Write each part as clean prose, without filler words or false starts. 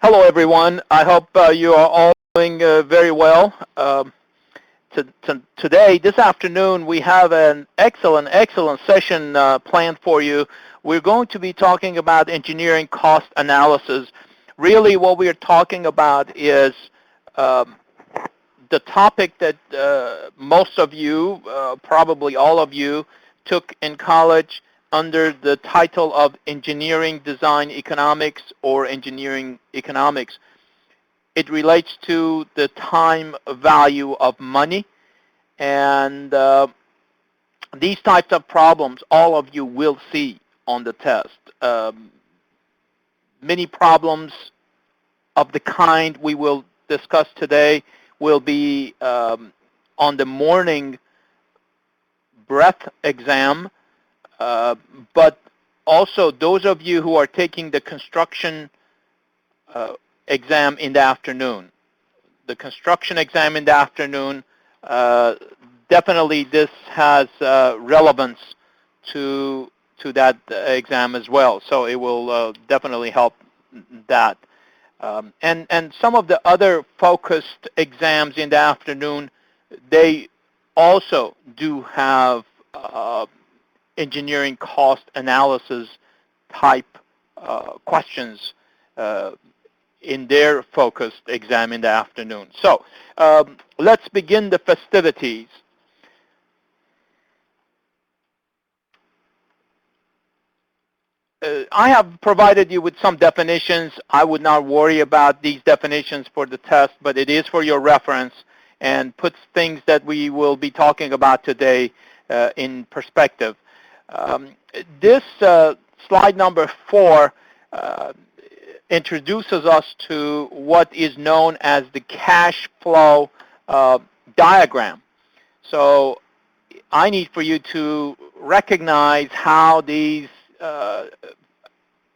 Hello, everyone. I hope you are all doing very well. Today, this afternoon, we have an excellent session planned for you. We're going to be talking about engineering cost analysis. Really, what we are talking about is um, the topic that most of you, probably all of you, took in college under the title of Engineering Design Economics or Engineering Economics. It relates to the time value of money, and these types of problems all of you will see on the test. Many problems of the kind we will discuss today will be on the morning breath exam, uh, but also those of you who are taking the construction uh, exam in the afternoon. The construction exam in the afternoon, uh, definitely this has relevance to that exam as well. So it will definitely help that. And some of the other focused exams in the afternoon, they also do have engineering cost analysis type questions uh, in their focused exam in the afternoon. So let's begin the festivities. I have provided you with some definitions. I would not worry about these definitions for the test, but it is for your reference and puts things that we will be talking about today in perspective. This slide number 4 uh, introduces us to what is known as the cash flow diagram. So I need for you to recognize how these uh,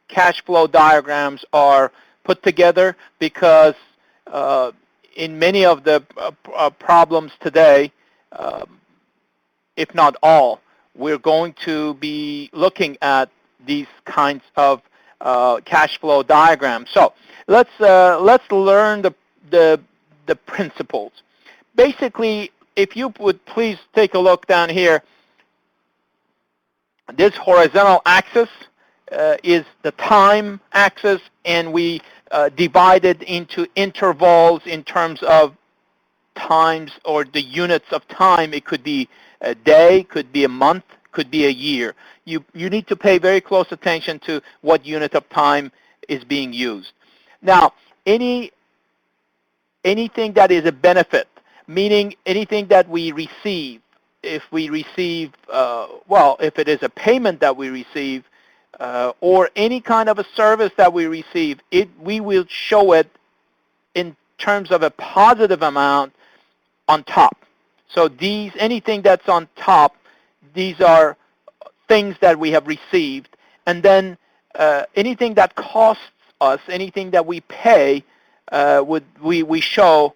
cash flow diagrams are put together, because uh, in many of the problems today, um, if not all, we're going to be looking at these kinds of cash flow diagrams. So let's learn the principles. Basically, if you would please take a look down here, this horizontal axis is the time axis, and we divide it into intervals in terms of times or the units of time. It could be a day, could be a month, could be a year. You need to pay very close attention to what unit of time is being used. Now, anything that is a benefit, meaning anything that we receive, if we receive, if it is a payment that we receive, or any kind of a service that we receive, we will show it in terms of a positive amount on top. So anything that's on top, these are things that we have received. And then anything that costs us, anything that we pay, we show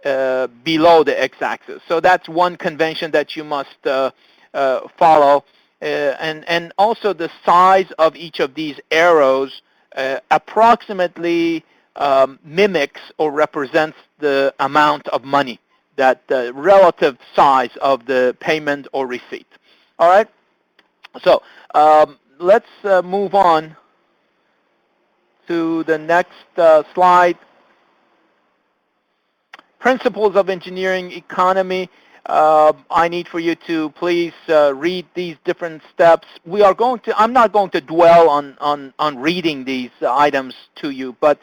below the x-axis. So that's one convention that you must follow. And also the size of each of these arrows approximately mimics or represents the amount of money, that the relative size of the payment or receipt. All right? So let's move on to the next slide. Principles of engineering economy. I need for you to please read these different steps. I'm not going to dwell on reading these items to you, but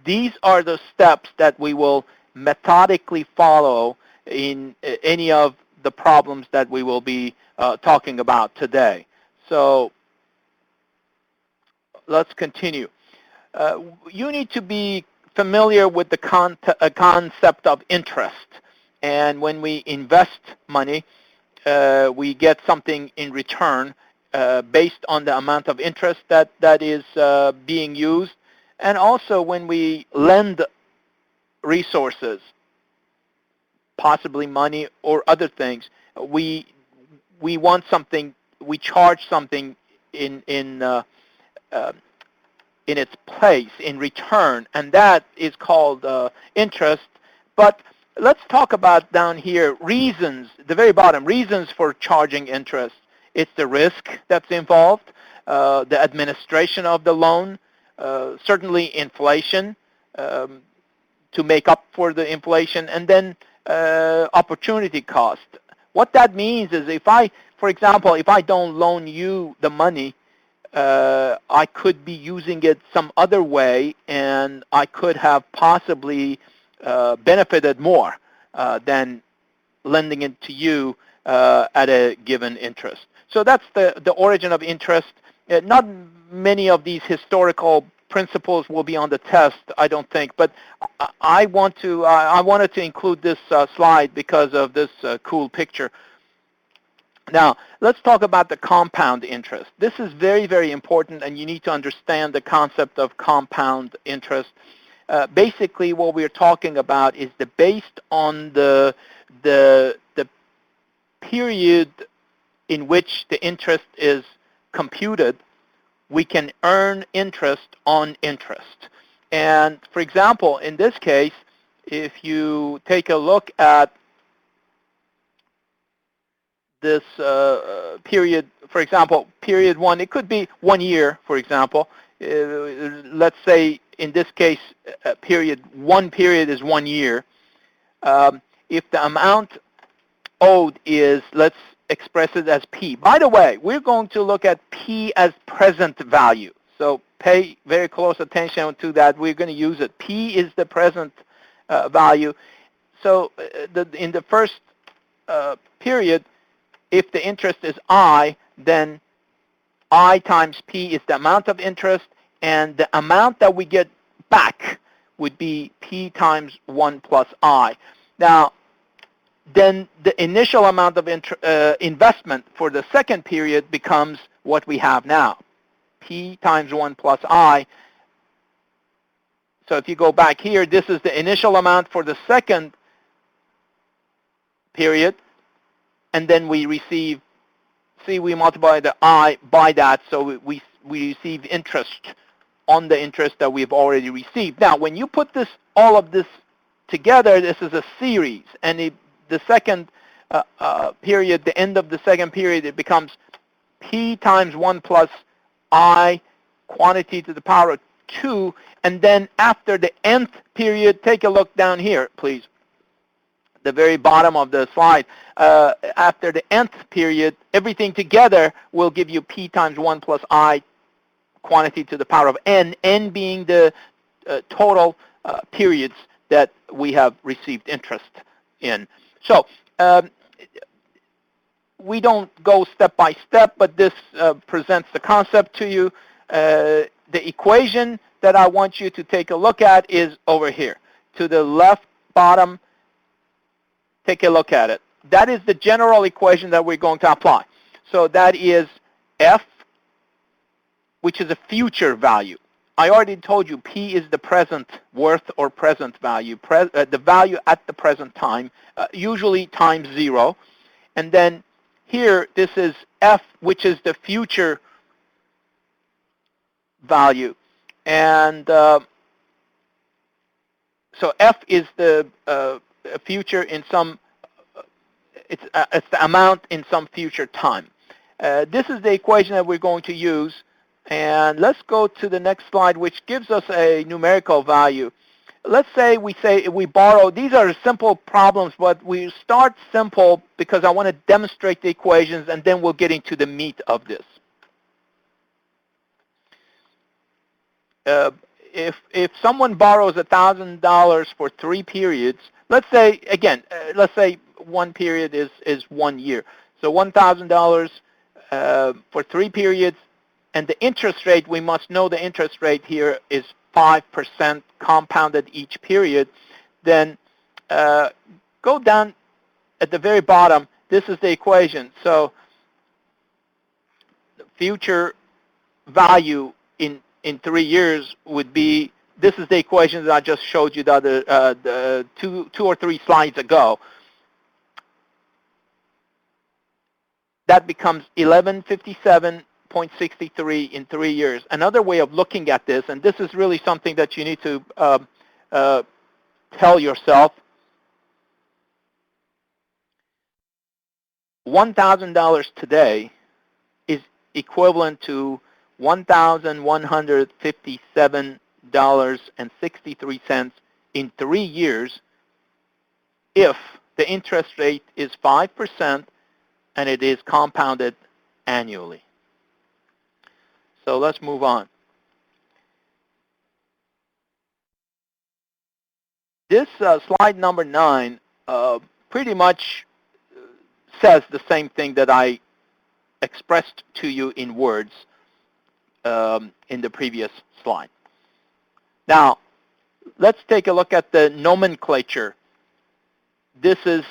these are the steps that we will methodically follow in any of the problems that we will be talking about today. So let's continue. You need to be familiar with the concept of interest. And when we invest money, we get something in return based on the amount of interest that is being used. And also when we lend resources, possibly money or other things, we want something, we charge something in in its place in return, and that is called interest. But let's talk about down here reasons, the very bottom, reasons for charging interest. It's the risk that's involved, the administration of the loan, certainly inflation, to make up for the inflation, and then opportunity cost. What that means is for example, if I don't loan you the money, I could be using it some other way, and I could have possibly benefited more than lending it to you at a given interest. So that's the origin of interest. Not many of these historical principles will be on the test, I don't think, but I wanted to include this slide because of this cool picture. Now, let's talk about the compound interest. This is very, very important, and you need to understand the concept of compound interest. Basically, what we're talking about is based on the period in which the interest is computed, we can earn interest on interest. And for example, in this case, if you take a look at this period, for example, period 1, it could be 1 year, for example. Let's say in this case, one period is 1 year. If the amount owed is, let's express it as P. By the way, we're going to look at P as present value. So pay very close attention to that. We're going to use it. P is the present value. So in the first period, if the interest is I, then I times P is the amount of interest, and the amount that we get back would be P times 1 plus I. Now, then the initial amount of investment for the second period becomes what we have now, P times 1 plus I. So if you go back here, this is the initial amount for the second period, and then we receive, we multiply the I by that, so we receive interest on the interest that we've already received. Now, when you put all of this together, this is a series, and the second period, the end of the second period, it becomes P times 1 plus I quantity to the power of 2, and then after the nth period, take a look down here, please, the very bottom of the slide. After the nth period, everything together will give you P times 1 plus I quantity to the power of n being the total periods that we have received interest in. So we don't go step by step, but this presents the concept to you. The equation that I want you to take a look at is over here. To the left bottom, take a look at it. That is the general equation that we're going to apply. So that is F, which is a future value. I already told you P is the present worth or present value, the value at the present time, usually times 0. And then here, this is F, which is the future value. And so F is the future in some, it's the amount in some future time. This is the equation that we're going to use. And let's go to the next slide, which gives us a numerical value. Let's say we borrow. These are simple problems, but we start simple because I want to demonstrate the equations, and then we'll get into the meat of this. If someone borrows $1,000 for 3 periods, let's say, again, let's say one period is 1 year. So $1,000 for 3 periods. And the interest rate, we must know the interest rate here is 5% compounded each period. Then go down at the very bottom. This is the equation. So the future value in 3 years would be, this is the equation that I just showed you the two or three slides ago. That becomes 1157 57.63 in 3 years. Another way of looking at this, and this is really something that you need to tell yourself, $1,000 today is equivalent to $1,157.63 in 3 years if the interest rate is 5% and it is compounded annually. So let's move on. This slide number 9 pretty much says the same thing that I expressed to you in words in the previous slide. Now, let's take a look at the nomenclature. This is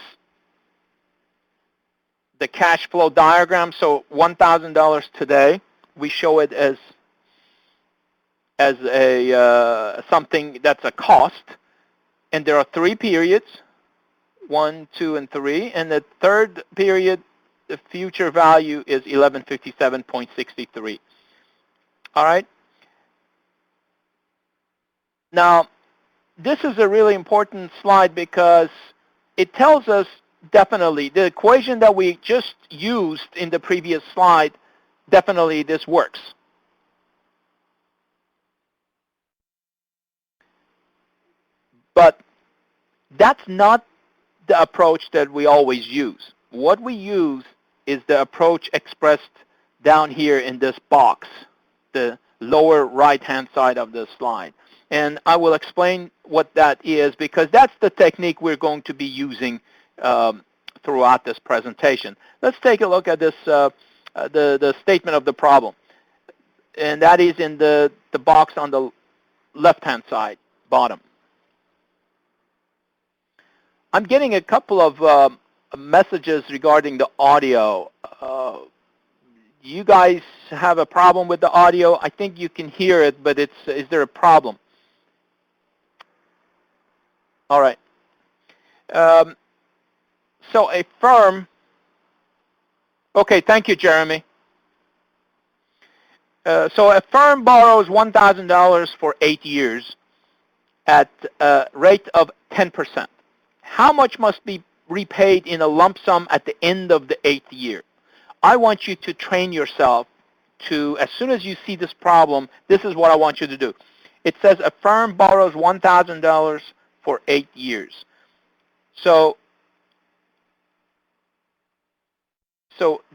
the cash flow diagram. So $1,000 today, we show it as a something that's a cost, and there are 3 periods, 1, 2, and 3, and the third period, the future value is 1157.63. All right. Now, this is a really important slide because it tells us definitely the equation that we just used in the previous slide, definitely this works. But that's not the approach that we always use. What we use is the approach expressed down here in this box, the lower right-hand side of the slide. And I will explain what that is because that's the technique we're going to be using throughout this presentation. Let's take a look at this, the statement of the problem. And that is in the box on the left-hand side, bottom. I'm getting a couple of messages regarding the audio. You guys have a problem with the audio? I think you can hear it, but is there a problem? All right. So a firm, okay, thank you, Jeremy. So a firm borrows $1,000 for 8 years at a rate of 10%. How much must be repaid in a lump sum at the end of the 8th year? I want you to train yourself to, as soon as you see this problem, this is what I want you to do. It says a firm borrows $1,000 for 8 years. So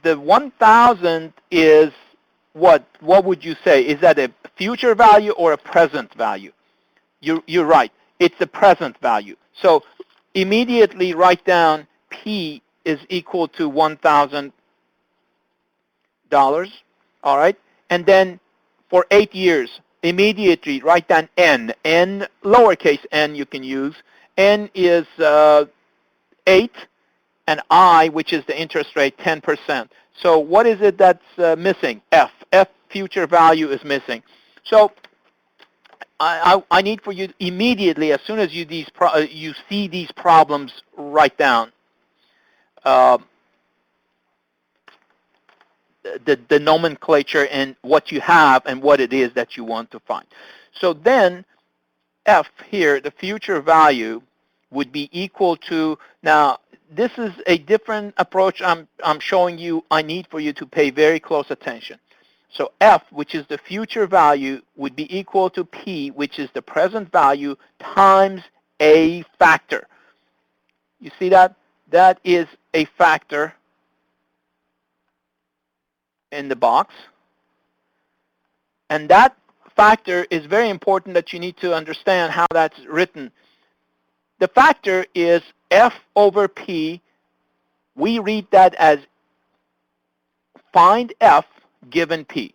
the 1,000 is what? What would you say? Is that a future value or a present value? You're right. It's a present value. So immediately write down P is equal to $1,000. All right. And then for 8 years, immediately write down N. N, lowercase n you can use. N is 8. And I, which is the interest rate, 10%. So what is it that's missing? F. F, future value, is missing. So I need for you immediately, as soon as you see these problems, write down the nomenclature and what you have and what it is that you want to find. So then F here, the future value, would be equal to, now this is a different approach I'm showing you. I need for you to pay very close attention. So F, which is the future value, would be equal to P, which is the present value, times a factor. You see that? That is a factor in the box. And that factor is very important that you need to understand how that's written. The factor is F over P. We read that as find F given P.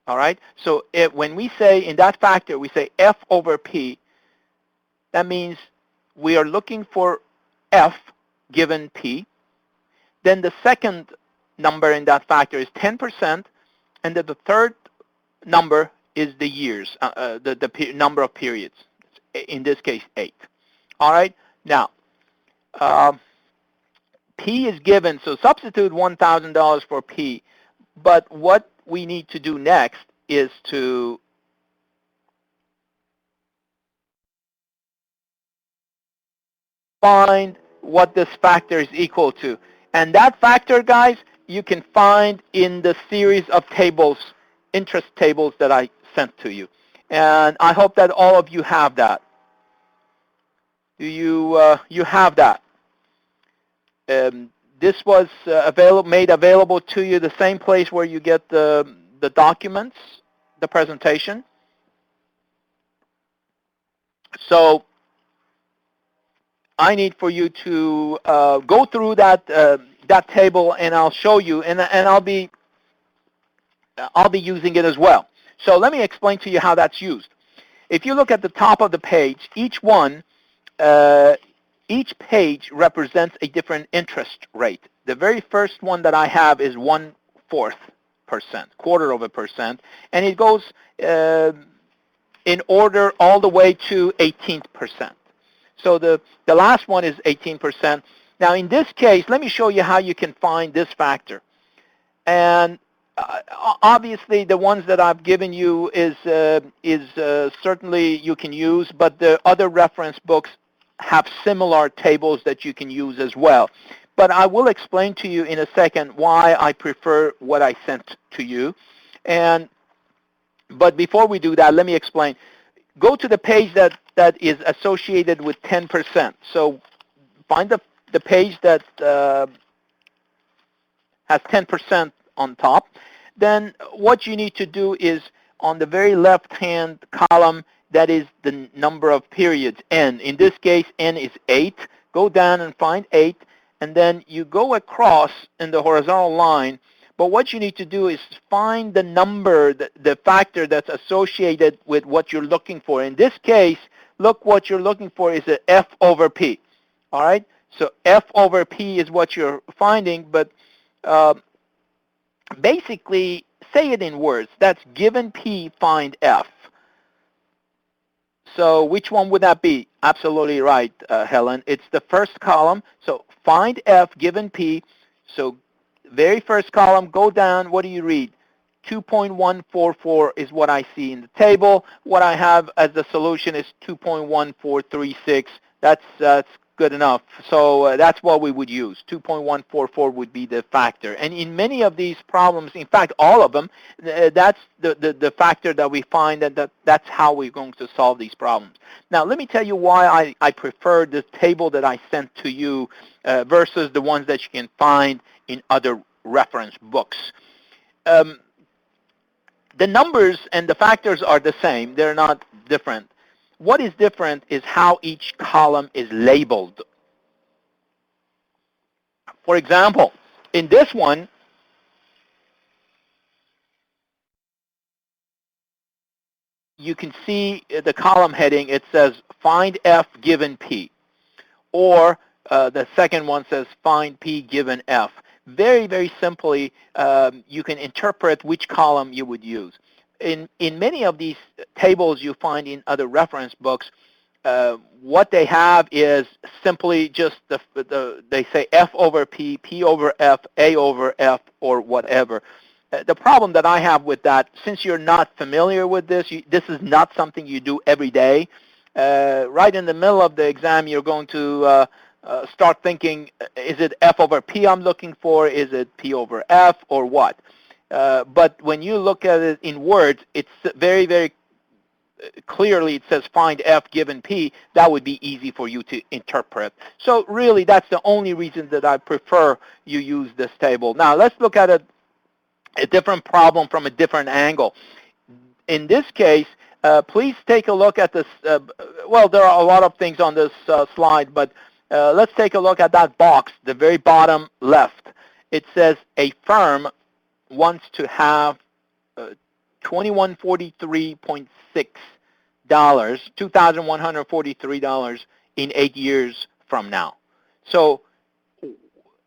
All right? So when we say in that factor, we say F over P, that means we are looking for F given P. Then the second number in that factor is 10%, and then the third number is the years, the number of periods. In this case, 8. All right? Now, P is given, so substitute $1,000 for P. But what we need to do next is to find what this factor is equal to. And that factor, guys, you can find in the series of tables, interest tables that I sent to you. And I hope that all of you have that. Do you have that? This was made available to you the same place where you get the documents, the presentation. So I need for you to go through that table, and I'll show you, and I'll be using it as well. So let me explain to you how that's used. If you look at the top of the page, each page represents a different interest rate. The very first one that I have is 1/4%, quarter of a percent, and it goes in order all the way to 18%. So the last one is 18%. Now in this case, let me show you how you can find this factor. And obviously the ones that I've given you is certainly you can use, but the other reference books have similar tables that you can use as well. But I will explain to you in a second why I prefer what I sent to you. But before we do that, let me explain. Go to the page that is associated with 10%. So find the page that has 10% on top. Then what you need to do is on the very left-hand column, that is the number of periods, n. In this case, n is 8. Go down and find 8, and then you go across in the horizontal line. But what you need to do is find the number, the factor that's associated with what you're looking for. In this case, look, what you're looking for is a f over p. All right? So f over p is what you're finding, but basically, say it in words. That's given p, find f. So which one would that be? Absolutely right, Helen. It's the first column. So find f given p. So very first column, go down. What do you read? 2.144 is what I see in the table. What I have as the solution is 2.1436. That's good enough. So that's what we would use. 2.144 would be the factor. And in many of these problems, in fact, all of them, that's the factor that we find, and that's how we're going to solve these problems. Now, let me tell you why I prefer the table that I sent to you versus the ones that you can find in other reference books. The numbers and the factors are the same. They're not different. What is different is how each column is labeled. For example, in this one, you can see the column heading. It says find f given p. Or the second one says find p given f. Very, very simply, you can interpret which column you would use. In many of these tables you find in other reference books, what they have is simply just they say f over p, p over f, a over f, or whatever. The problem that I have with that, since you're not familiar with this, this is not something you do every day. Right in the middle of the exam, you're going to start thinking, is it f over p I'm looking for? Is it p over f, or what? But when you look at it in words, it's very, very clearly it says find f given p. That would be easy for you to interpret. So really, that's the only reason that I prefer you use this table. Now, let's look at a different problem from a different angle. In this case, please take a look at this. Well, there are a lot of things on this slide, but let's take a look at that box, the very bottom left. It says a firm wants to have $2143.6, $2,143 in 8 years from now. So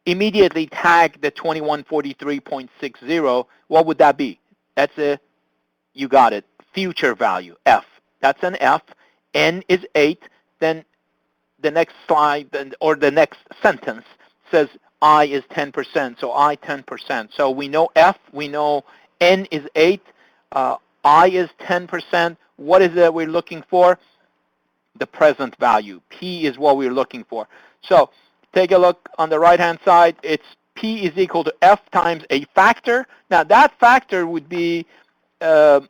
immediately tag the 2143.60. What would that be? That's you got it, future value, F. That's an F. N is 8. Then the next slide, or the next sentence says, I is 10%, so I 10%. So we know F, we know N is 8, I is 10%. What is it we're looking for? The present value. P is what we're looking for. So take a look on the right-hand side. It's P is equal to F times a factor. Now that factor would be the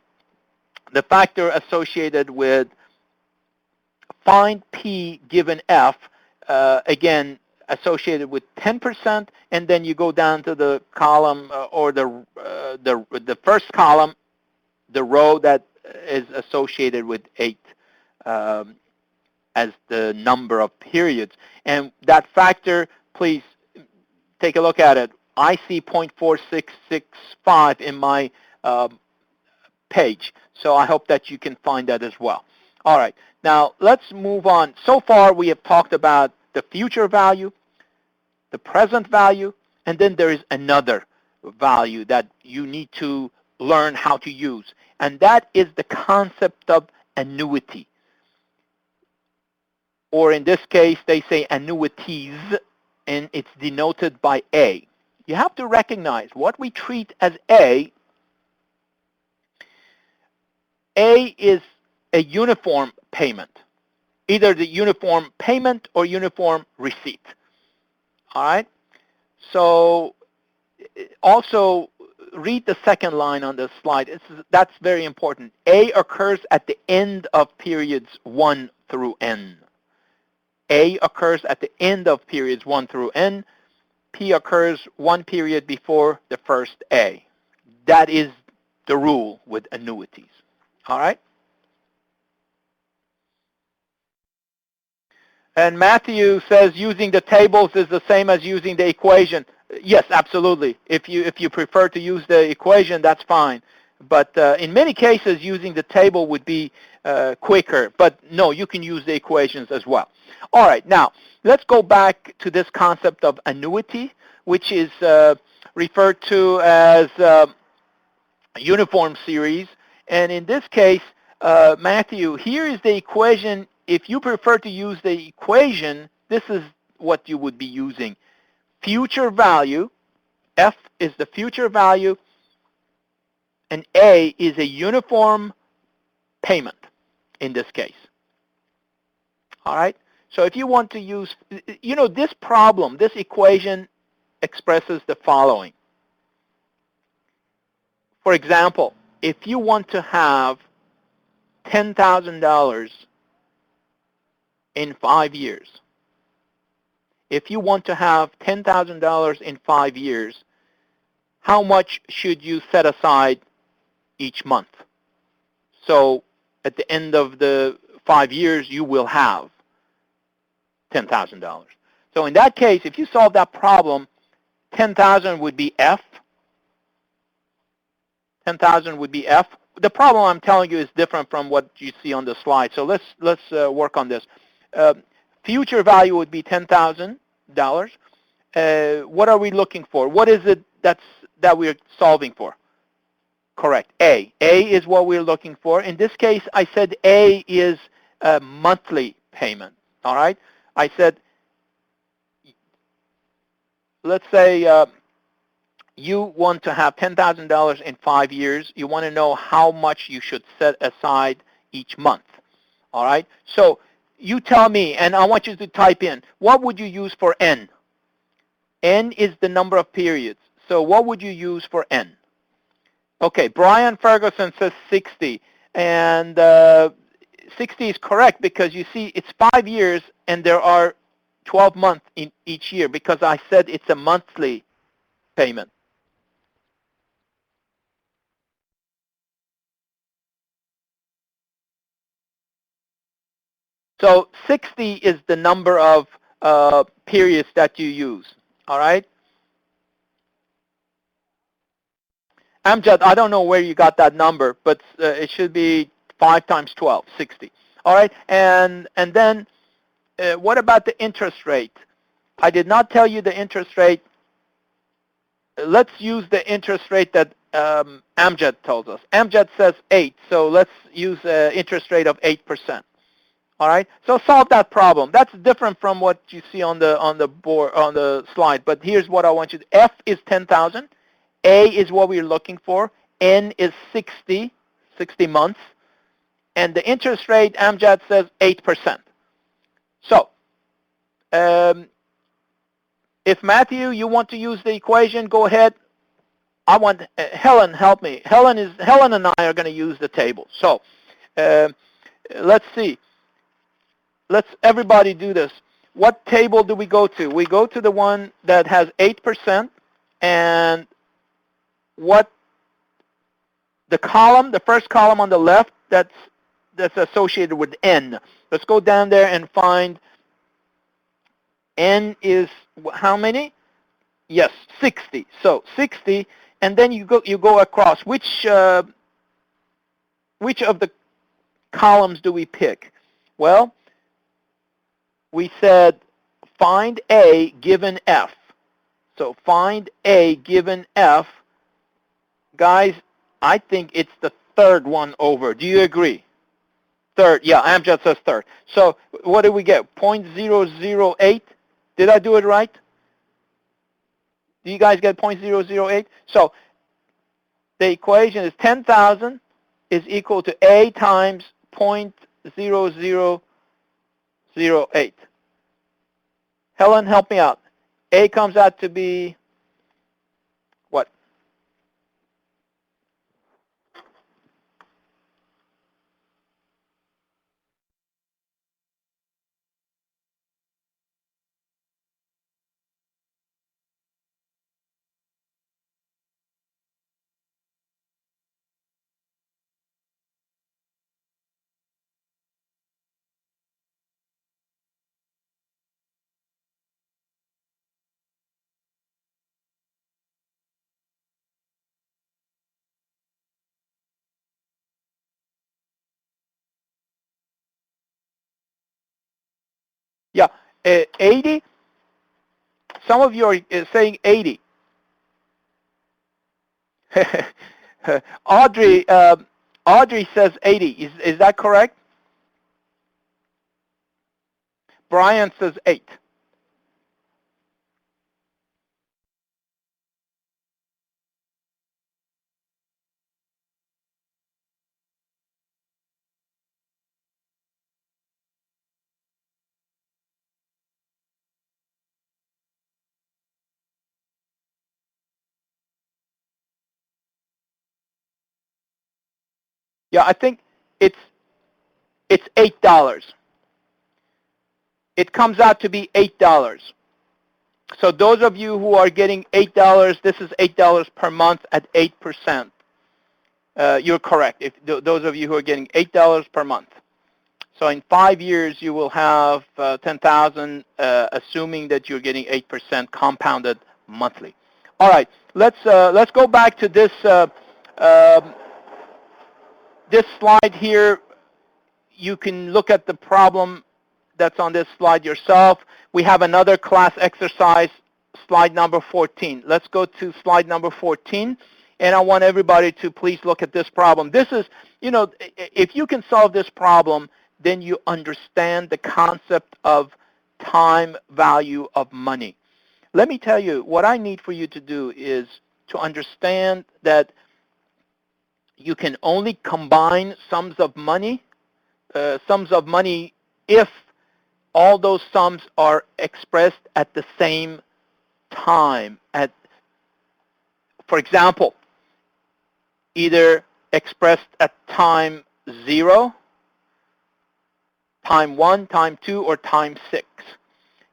factor associated with find P given F, again, associated with 10%, and then you go down to the column or the first column, the row that is associated with 8 as the number of periods. And that factor, please take a look at it. I see 0.4665 in my page, so I hope that you can find that as well. All right, now let's move on. So far we have talked about the future value, the present value, and then there is another value that you need to learn how to use, and that is the concept of annuity. Or in this case, they say annuities, and it's denoted by A. You have to recognize what we treat as A is a uniform payment, either the uniform payment or uniform receipt. All right? So also read the second line on this slide. That's very important. A occurs at the end of periods 1 through N. A occurs at the end of periods 1 through N. P occurs one period before the first A. That is the rule with annuities. All right? And Matthew says using the tables is the same as using the equation. Yes, absolutely. If you prefer to use the equation, that's fine. But in many cases, using the table would be quicker. But no, you can use the equations as well. All right, now let's go back to this concept of annuity, which is referred to as uniform series. And in this case, Matthew, here is the equation. If you prefer to use the equation, this is what you would be using. Future value, F is the future value, and A is a uniform payment in this case. All right? So if you want to use, this problem, this equation expresses the following. For example, if you want to have $10,000 in 5 years, if you want to have $10,000 in 5 years, how much should you set aside each month? So at the end of the 5 years, you will have $10,000. So in that case, if you solve that problem, 10,000 would be F. 10,000 would be F. The problem I'm telling you is different from what you see on the slide. So let's work on this. Future value would be $10,000. What are we looking for? What is it that we're solving for? Correct. A. A is what we're looking for. In this case, I said A is a monthly payment. All right? I said, let's say you want to have $10,000 in 5 years. You want to know how much you should set aside each month. All right? So you tell me, and I want you to type in, what would you use for N? N is the number of periods. So what would you use for N? Okay, Brian Ferguson says 60. And 60 is correct because you see it's 5 years and there are 12 months in each year because I said it's a monthly payment. So 60 is the number of periods that you use. All right? Amjad, I don't know where you got that number, but it should be 5 times 12, 60. All right? And then what about the interest rate? I did not tell you the interest rate. Let's use the interest rate that Amjad told us. Amjad says 8, so let's use an interest rate of 8%. All right, so solve that problem. That's different from what you see on the board on the slide. But here's what I want you to. F is 10,000. A is what we're looking for. N is 60 months, and the interest rate Amjad says 8%. So, if Matthew, you want to use the equation, go ahead. I want Helen, help me. Helen and I are going to use the table. So, let's see. Let's everybody do this. What table do we go to? We go to the one that has 8%, and what the first column on the left, that's associated with N. Let's go down there and find N is how many? Yes, 60. So 60, and then you go across. Which of the columns do we pick? Well, we said find A given F. So find A given F. Guys, I think it's the third one over. Do you agree? Third. Yeah, Amjad says third. So what did we get? 0.008. Did I do it right? Do you guys get 0.008? So the equation is 10,000 is equal to A times 0.0008. Helen, help me out. A comes out to be what? Yeah, 80. Some of you are saying 80. Audrey, Audrey says 80. Is that correct? Brian says 8. Yeah, I think it's $8. It comes out to be $8. So those of you who are getting $8, this is $8 per month at 8%. You're correct. If those of you who are getting $8 per month. So in 5 years, you will have 10,000, assuming that you're getting 8% compounded monthly. All right, let's go back to this this slide here. You can look at the problem that's on this slide yourself. We have another class exercise, slide number 14. Let's go to slide number 14, and I want everybody to please look at this problem. This is, you know, if you can solve this problem, then you understand the concept of time value of money. Let me tell you, what I need for you to do is to understand that you can only combine sums of money if all those sums are expressed at the same time. For example, either expressed at time 0, time 1, time 2, or time 6.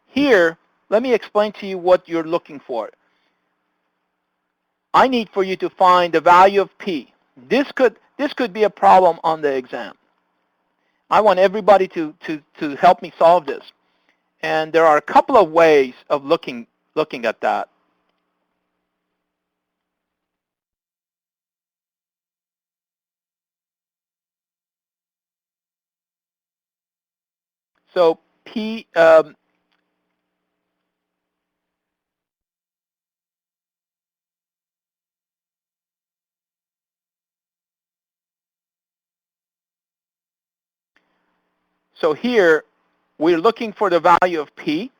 Here, let me explain to you what you're looking for. I need for you to find the value of P. This could be a problem on the exam. I want everybody to help me solve this. And there are a couple of ways of looking at that. So P, So here, we're looking for the value of P.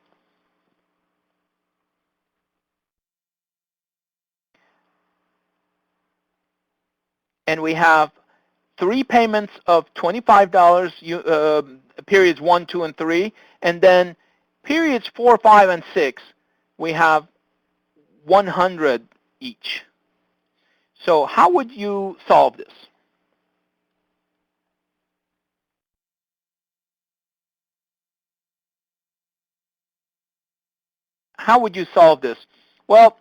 And we have 3 payments of $25, periods 1, 2, and 3. And then periods 4, 5, and 6, we have 100 each. So how would you solve this? How would you solve this? Well,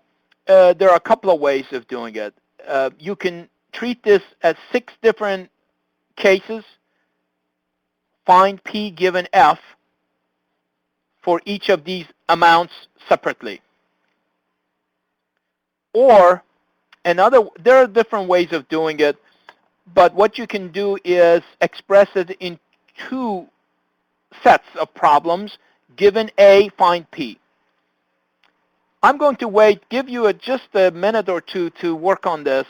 there are a couple of ways of doing it. You can treat this as 6 different cases. Find P given F for each of these amounts separately. Or there are different ways of doing it, but what you can do is express it in 2 sets of problems. Given A, find P. I'm going to give you just a minute or two to work on this,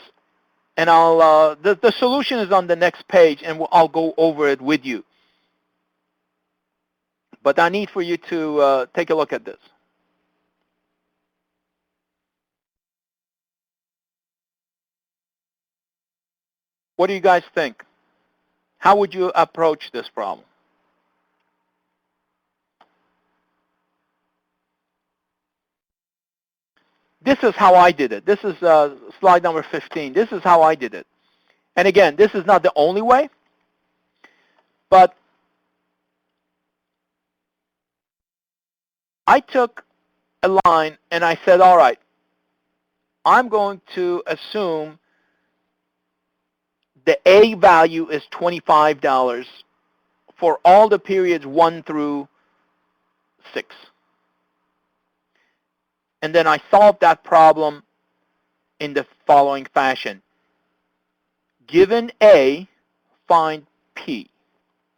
and the solution is on the next page, and I'll go over it with you. But I need for you to take a look at this. What do you guys think? How would you approach this problem? This is how I did it. This is slide number 15. This is how I did it. And again, this is not the only way, but I took a line and I said, all right, I'm going to assume the A value is $25 for all the periods 1 through 6. And then I solved that problem in the following fashion. Given A, find P.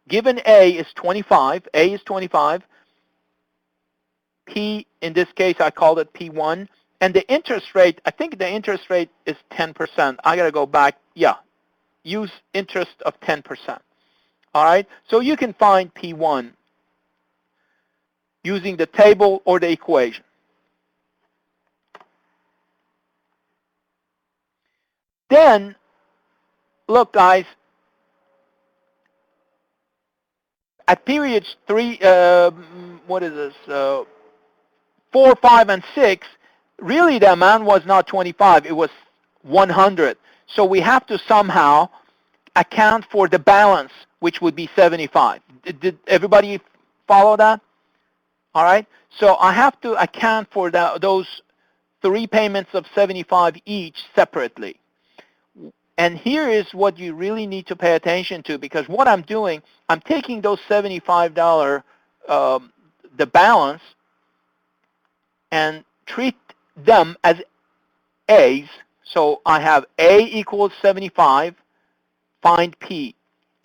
Given A is 25, A is 25, P, in this case, I called it P1, and the interest rate, I think the interest rate is 10%. I got to go back. Yeah, use interest of 10%. All right, so you can find P1 using the table or the equation. Then, look, guys, at periods 3, what is this, 4, 5, and 6, really the amount was not 25, it was 100. So we have to somehow account for the balance, which would be 75. Did everybody follow that? All right. So I have to account for those 3 payments of 75 each separately. And here is what you really need to pay attention to, because what I'm doing, I'm taking those $75, the balance, and treat them as A's. So I have A equals 75, find P.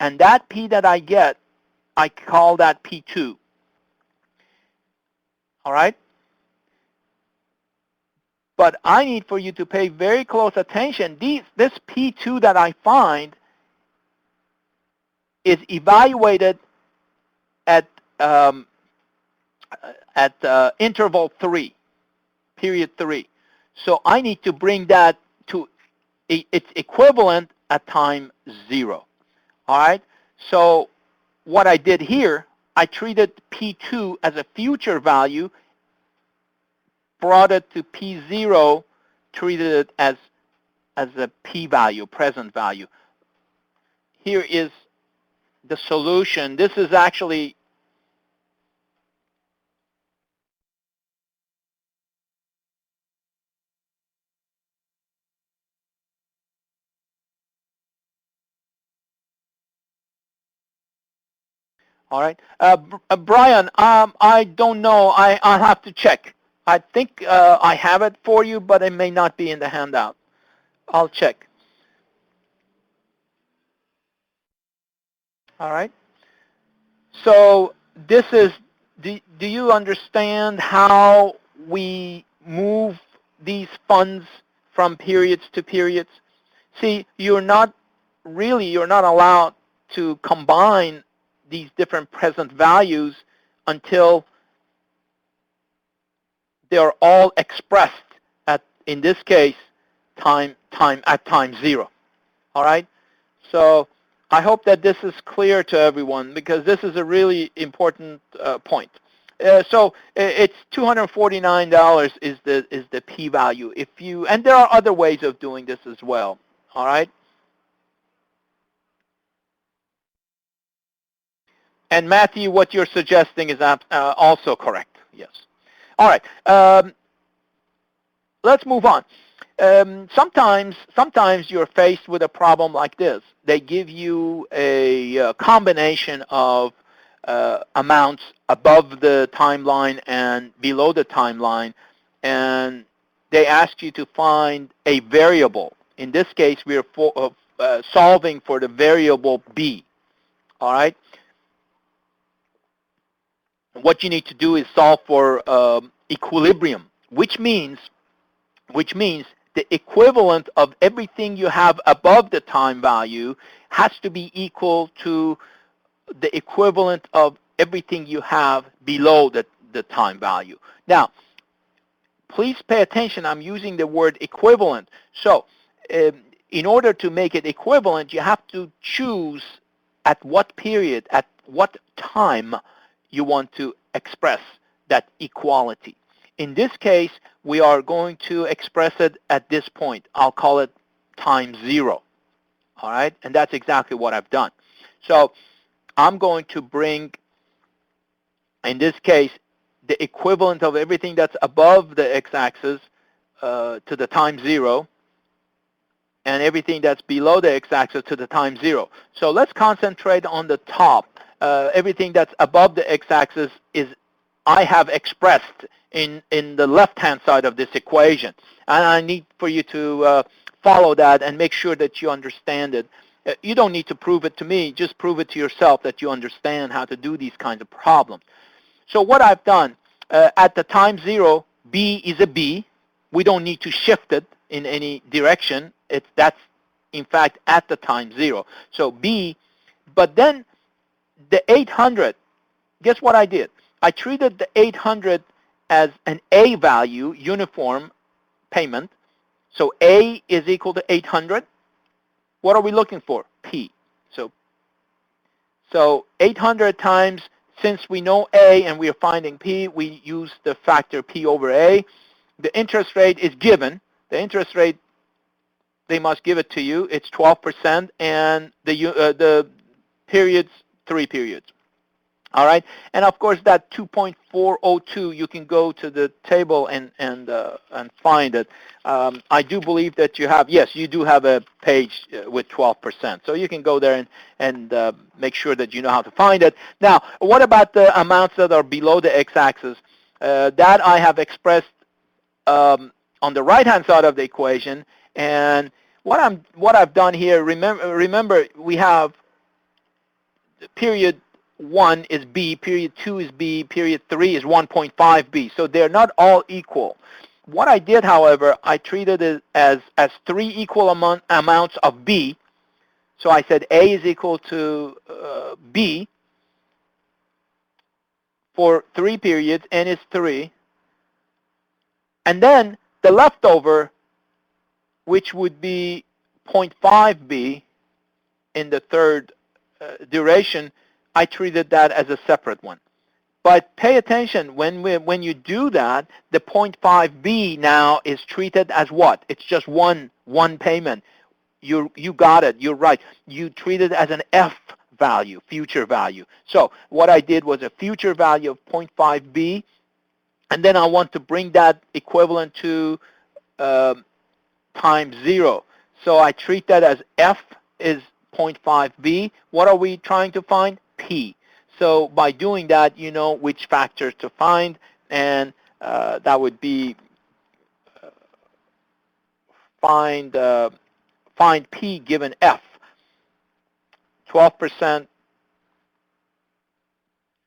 And that P that I get, I call that P2. All right? But I need for you to pay very close attention. This P2 that I find is evaluated at interval 3, period 3. So I need to bring that to its equivalent at time 0. All right? So what I did here, I treated P2 as a future value, brought it to P0, treated it as a P value, present value. Here is the solution. This is actually all right. Brian, I don't know. I'll have to check. I think I have it for you, but it may not be in the handout. I'll check. All right. So this is, do you understand how we move these funds from periods to periods? See, you're not allowed to combine these different present values until they're all expressed at, in this case, time 0. All right? So I hope that this is clear to everyone, because this is a really important point. So it's $249 is the p-value. If you, and there are other ways of doing this as well. All right? And Matthew, what you're suggesting is also correct. Yes. All right. Let's move on. Sometimes you're faced with a problem like this. They give you a combination of amounts above the timeline and below the timeline, and they ask you to find a variable. In this case, we are solving for the variable b. All right. What you need to do is solve for equilibrium, which means the equivalent of everything you have above the time value has to be equal to the equivalent of everything you have below the time value. Now, please pay attention. I'm using the word equivalent. So in order to make it equivalent, you have to choose at what period, at what time you want to express that equality. In this case, we are going to express it at this point. I'll call it time 0. All right? And that's exactly what I've done. So I'm going to bring, in this case, the equivalent of everything that's above the x-axis to the time 0, and everything that's below the x-axis to the time 0. So let's concentrate on the top. Everything that's above the x-axis is I have expressed in the left-hand side of this equation. And I need for you to follow that and make sure that you understand it. You don't need to prove it to me. Just prove it to yourself that you understand how to do these kinds of problems. So what I've done, at the time 0, b is a b. We don't need to shift it in any direction. That's, in fact, at the time 0. So b, but then the 800, guess what I did? I treated the 800 as an A value, uniform payment. So A is equal to 800. What are we looking for? P. So 800 times, since we know A and we are finding P, we use the factor P over A. The interest rate is given. The interest rate, they must give it to you. It's 12%, and the periods, 3 periods. All right, and of course that 2.402, you can go to the table and find it. I do believe that you have, yes, you do have a page with 12%, so you can go there and make sure that you know how to find it. Now, what about the amounts that are below the x-axis? That I have expressed on the right-hand side of the equation, and what I've done here. Remember, we have period 1 is B, period 2 is B, period 3 is 1.5 B. So they're not all equal. What I did, however, I treated it as 3 equal amounts of B. So I said A is equal to B for 3 periods, N is 3. And then the leftover, which would be 0.5 B in the third duration, I treated that as a separate one. But pay attention, when you do that, the 0.5B now is treated as what? It's just one payment. You got it. You're right. You treat it as an F value, future value. So what I did was a future value of 0.5B, and then I want to bring that equivalent to times 0. So I treat that as F is 0.5B. What are we trying to find? P. So by doing that, you know which factors to find, and that would be find P given F. 12%,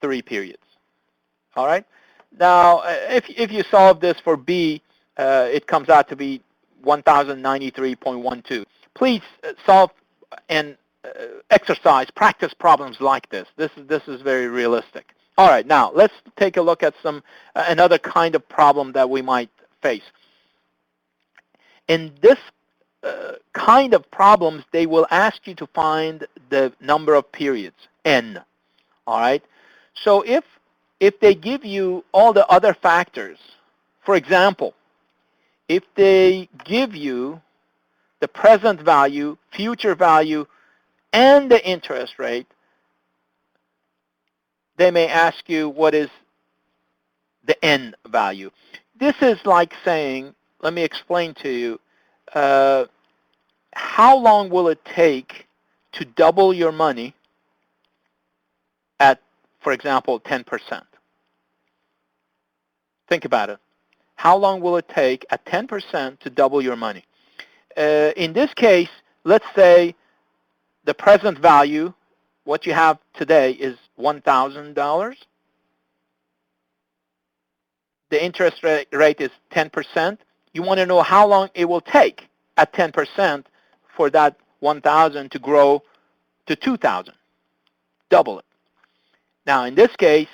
3 periods. All right. Now, if you solve this for B, it comes out to be 1093.12. Please solve and exercise, practice problems like this. This is very realistic. All right, now let's take a look at some another kind of problem that we might face. In this kind of problems, they will ask you to find the number of periods, n. All right. So if they give you all the other factors, for example, if they give you the present value, future value, and the interest rate, they may ask you what is the n value. This is like saying, let me explain to you, how long will it take to double your money at, for example, 10%? Think about it. How long will it take at 10% to double your money? In this case, let's say the present value, what you have today, is $1,000. The interest rate is 10%. You want to know how long it will take at 10% for that 1,000 to grow to 2,000. Double it. Now, in this case,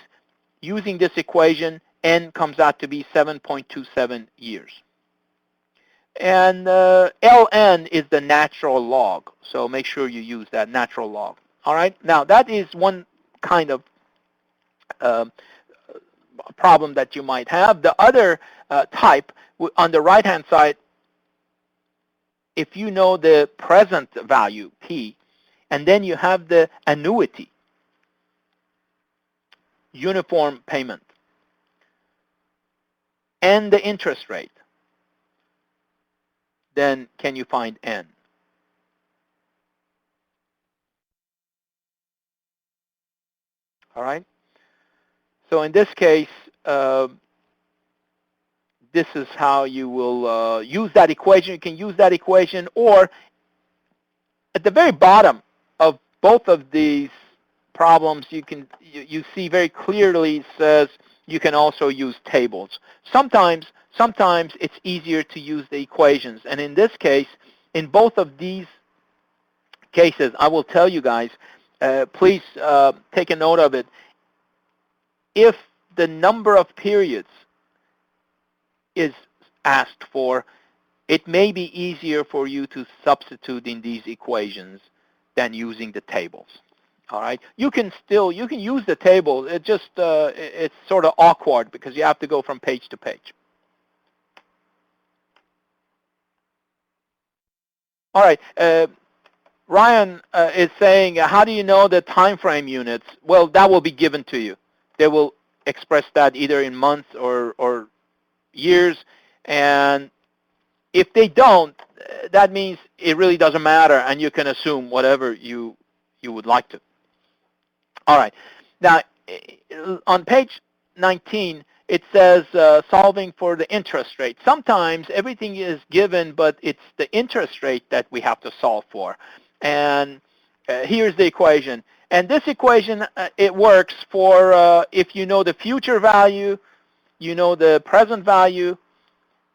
using this equation, n comes out to be 7.27 years. And ln is the natural log, so make sure you use that natural log. All right. Now, that is one kind of problem that you might have. The other type, on the right-hand side, if you know the present value, P, and then you have the annuity, uniform payment, and the interest rate, then can you find n? All right. So in this case, this is how you will use that equation. You can use that equation, or at the very bottom of both of these problems, you see very clearly says you can also use tables. Sometimes it's easier to use the equations, and in this case, in both of these cases, I will tell you guys, please take a note of it. If the number of periods is asked for, it may be easier for you to substitute in these equations than using the tables. All right, you can use the table. It just it's sort of awkward because you have to go from page to page. All right, Ryan is saying, how do you know the time frame units? Well, that will be given to you. They will express that either in months or years, and if they don't, that means it really doesn't matter, and you can assume whatever you would like to. All right. Now, on page 19, it says solving for the interest rate. Sometimes everything is given, but it's the interest rate that we have to solve for. And here's the equation. And this equation, it works for if you know the future value, you know the present value,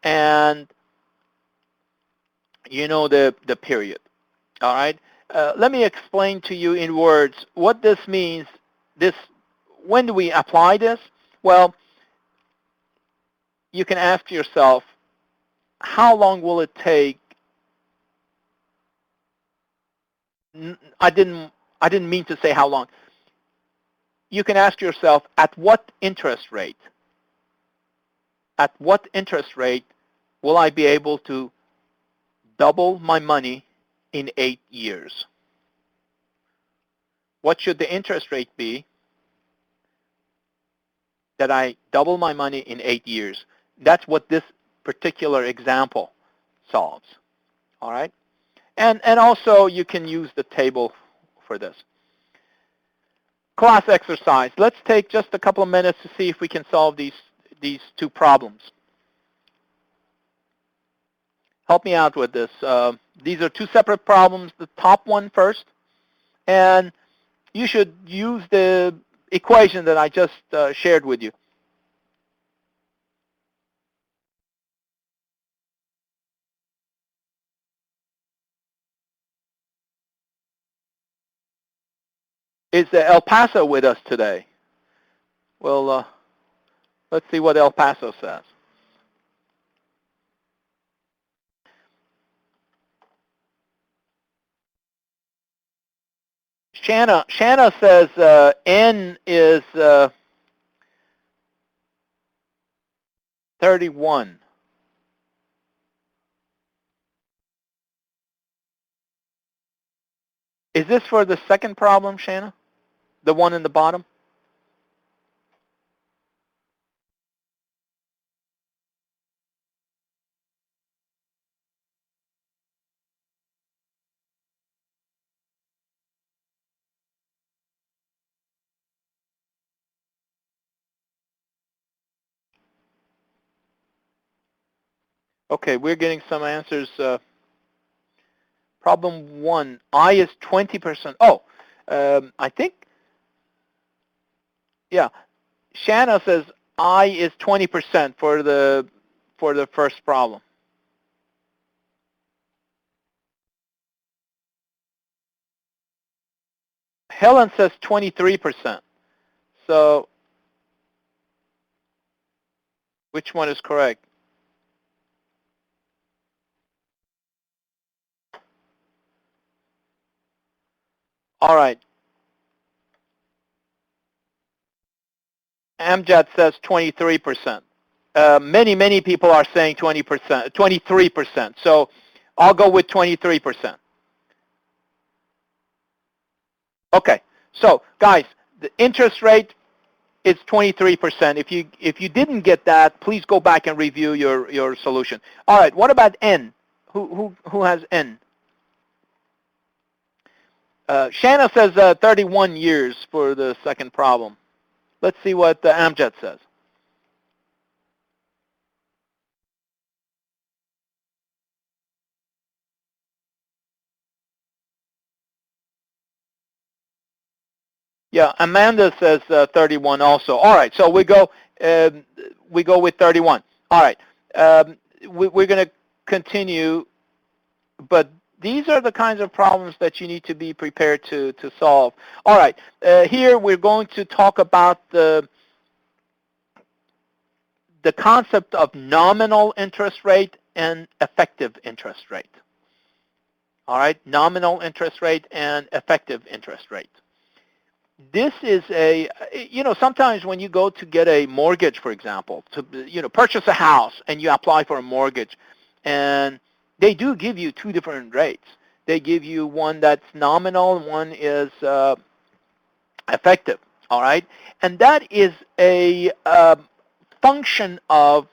and you know the period. All right. Let me explain to you in words what this means. When do we apply this? Well, you can ask yourself, how long will it take? I didn't mean to say how long. You can ask yourself, at what interest rate? At what interest rate will I be able to double my money in 8 years? What should the interest rate be that I double my money in 8 years? That's what this particular example solves. All right? And also, you can use the table for this. Class exercise. Let's take just a couple of minutes to see if we can solve these two problems. Help me out with this. These are two separate problems. The top one first. And you should use the equation that I just shared with you. Is El Paso with us today? Well, let's see what El Paso says. Shanna says N is 31. Is this for the second problem, Shanna? The one in the bottom? Okay, we're getting some answers. Problem 1, I is 20%. Oh, I think, yeah, Shanna says I is 20% for the first problem. Helen says 23%. So which one is correct? All right. Amjad says 23%. Many people are saying 20%, 23%. So I'll go with 23%. Okay. So guys, the interest rate is 23%. If you didn't get that, please go back and review your solution. All right. What about N? Who has N? Shanna says 31 years for the second problem. Let's see what Amjad says. Yeah, Amanda says 31 also. All right, so we go with 31. All right, we're going to continue, but these are the kinds of problems that you need to be prepared to solve. All right, here we're going to talk about the concept of nominal interest rate and effective interest rate. All right, nominal interest rate and effective interest rate. This is sometimes when you go to get a mortgage, for example, to, purchase a house and you apply for a mortgage, and they do give you two different rates. They give you one that's nominal and one is effective, all right? And that is a function of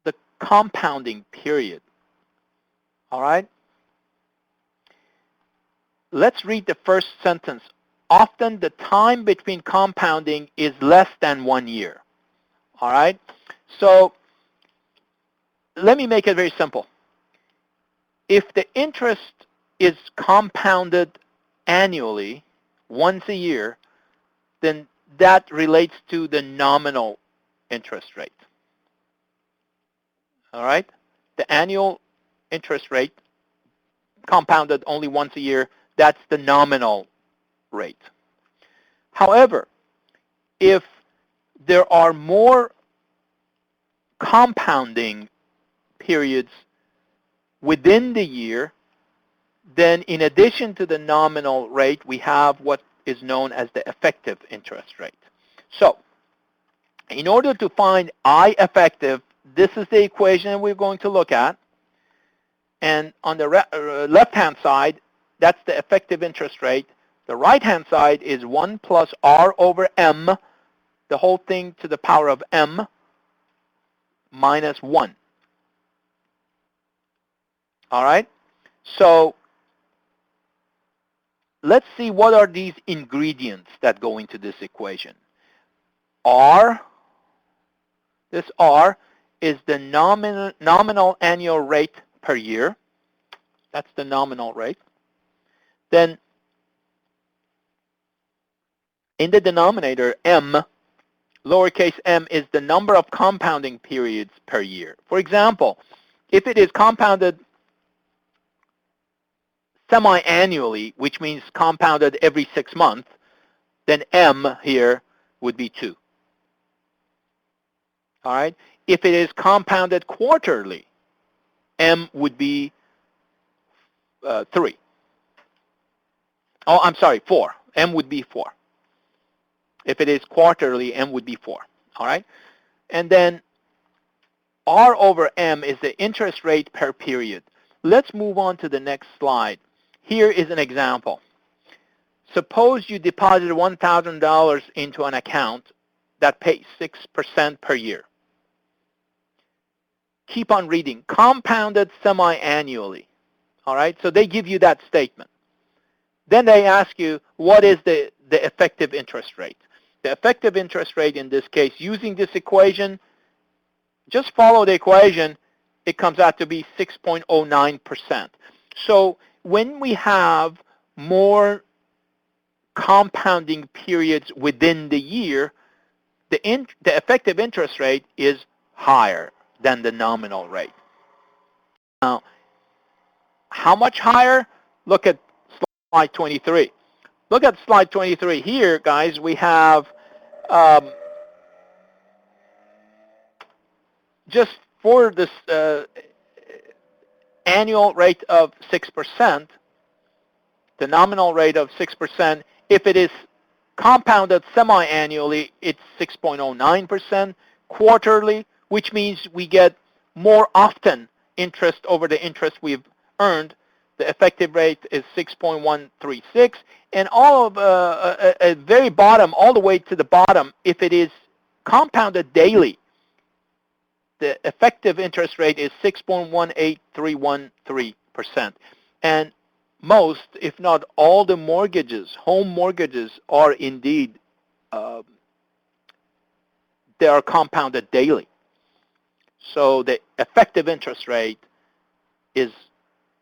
the compounding period, all right? Let's read the first sentence. Often the time between compounding is less than 1 year. All right? So let me make it very simple. If the interest is compounded annually, once a year, then that relates to the nominal interest rate. All right? The annual interest rate compounded only once a year, that's the nominal rate. However, if there are more compounding periods within the year, then in addition to the nominal rate, we have what is known as the effective interest rate. So in order to find I effective, this is the equation we're going to look at. And on the left-hand side, that's the effective interest rate. The right-hand side is 1 plus R over M, the whole thing to the power of M, minus 1. All right? So let's see what are these ingredients that go into this equation. R, this R is the nominal annual rate per year. That's the nominal rate. Then in the denominator, M, lowercase m, is the number of compounding periods per year. For example, if it is compounded semi-annually, which means compounded every 6 months, then M here would be 2. All right? If it is compounded quarterly, M would be 3. Oh, I'm sorry, 4. M would be 4. If it is quarterly, M would be 4. All right? And then R over M is the interest rate per period. Let's move on to the next slide. Here is an example. Suppose you deposited $1,000 into an account that pays 6% per year. Keep on reading. Compounded semi-annually. All right? So they give you that statement. Then they ask you, what is the effective interest rate? The effective interest rate in this case, using this equation, just follow the equation, it comes out to be 6.09%. So when we have more compounding periods within the year, the effective interest rate is higher than the nominal rate. Now, how much higher? Look at slide 23. Look at slide 23. Here, guys, we have just for this annual rate of 6%, the nominal rate of 6%, if it is compounded semi-annually, it's 6.09%. Quarterly, which means we get more often interest over the interest we've earned, the effective rate is 6.136. And all of at very bottom, all the way to the bottom, if it is compounded daily, the effective interest rate is 6.18313%. And most, if not all, the mortgages, home mortgages, are indeed they are compounded daily. So the effective interest rate is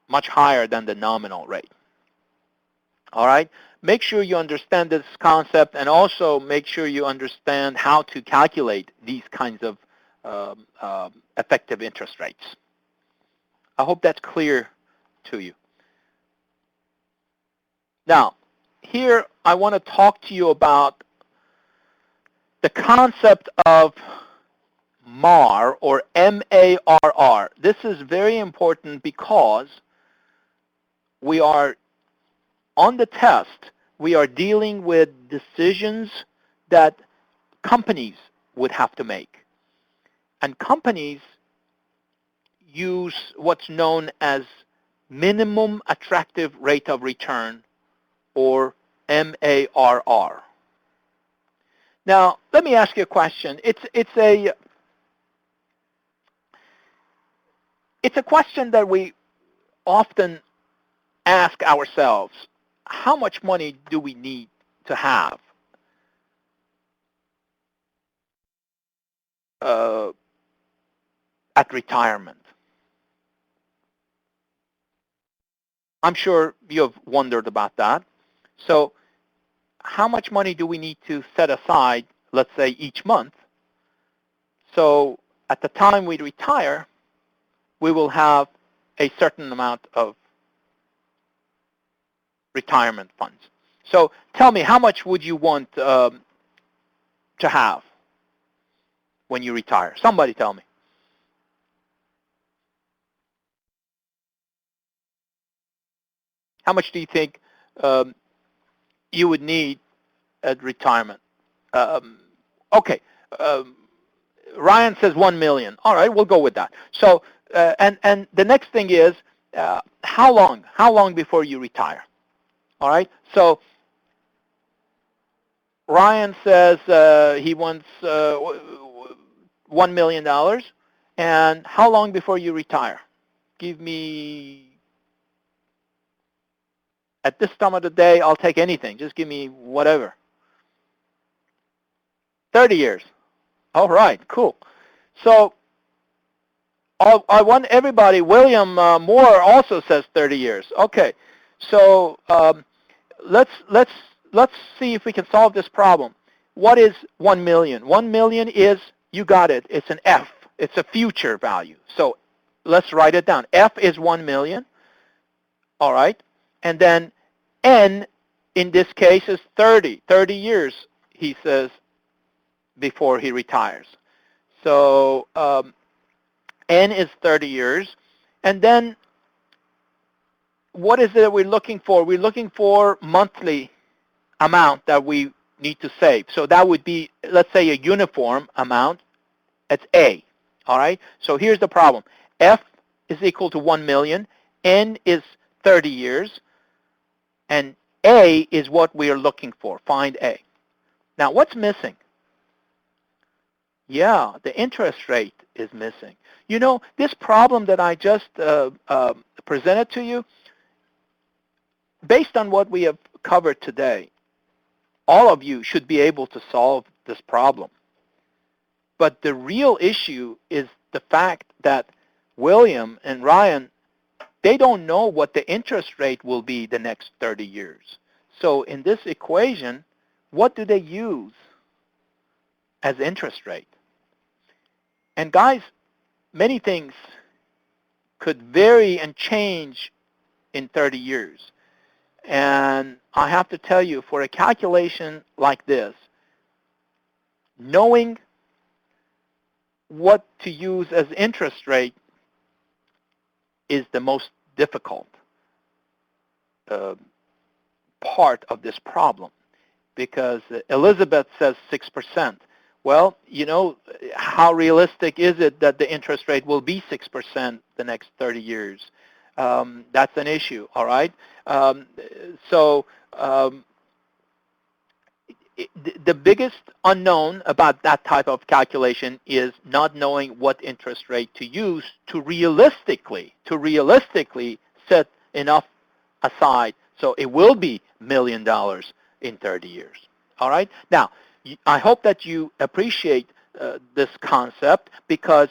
much higher than the nominal rate. All right? Make sure you understand this concept, and also make sure you understand how to calculate these kinds of effective interest rates. I hope that's clear to you. Now, here I want to talk to you about the concept of MAR, or M-A-R-R. This is very important because we are, on the test, we are dealing with decisions that companies would have to make. And companies use what's known as minimum attractive rate of return, or MARR. Now, let me ask you a question. It's a question that we often ask ourselves. How much money do we need to have at retirement? I'm sure you have wondered about that. So how much money do we need to set aside, let's say, each month? So at the time we retire, we will have a certain amount of retirement funds. So tell me, how much would you want to have when you retire? Somebody tell me. How much do you think you would need at retirement? Okay. Ryan says 1 million. All right, we'll go with that. So, and the next thing is, how long? How long before you retire? All right. So Ryan says he wants $1 million. And how long before you retire? Give me, at this time of the day, I'll take anything. Just give me whatever. 30 years. All right, cool. So I want everybody, William Moore also says 30 years. Okay, so let's see if we can solve this problem. What is 1 million? 1 million is, you got it, it's an F. It's a future value. So let's write it down. F is 1 million. All right. And then N, in this case, is 30 years, he says, before he retires. So N is 30 years. And then what is it that we're looking for? We're looking for monthly amount that we need to save. So that would be, let's say, a uniform amount. It's A. All right? So here's the problem. F is equal to 1 million. N is 30 years. And A is what we are looking for. Find A. Now, what's missing? Yeah, the interest rate is missing. You know, this problem that I just presented to you, based on what we have covered today, all of you should be able to solve this problem. But the real issue is the fact that William and Ryan, they don't know what the interest rate will be the next 30 years. So in this equation, what do they use as interest rate? And guys, many things could vary and change in 30 years. And I have to tell you, for a calculation like this, knowing what to use as interest rate is the most difficult part of this problem, because Elizabeth says 6%. Well, you know, how realistic is it that the interest rate will be 6% the next 30 years? That's an issue, all right? The biggest unknown about that type of calculation is not knowing what interest rate to use to realistically set enough aside so it will be $1 million in 30 years. All right? Now, I hope that you appreciate this concept, because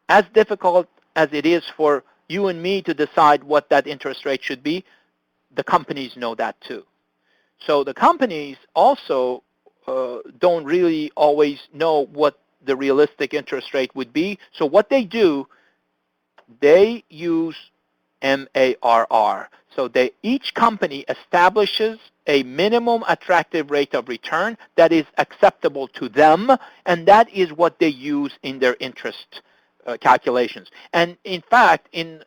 as difficult as it is for you and me to decide what that interest rate should be, the companies know that too. So the companies also don't really always know what the realistic interest rate would be. So what they do, they use MARR. So each company establishes a minimum attractive rate of return that is acceptable to them, and that is what they use in their interest calculations. And in fact, in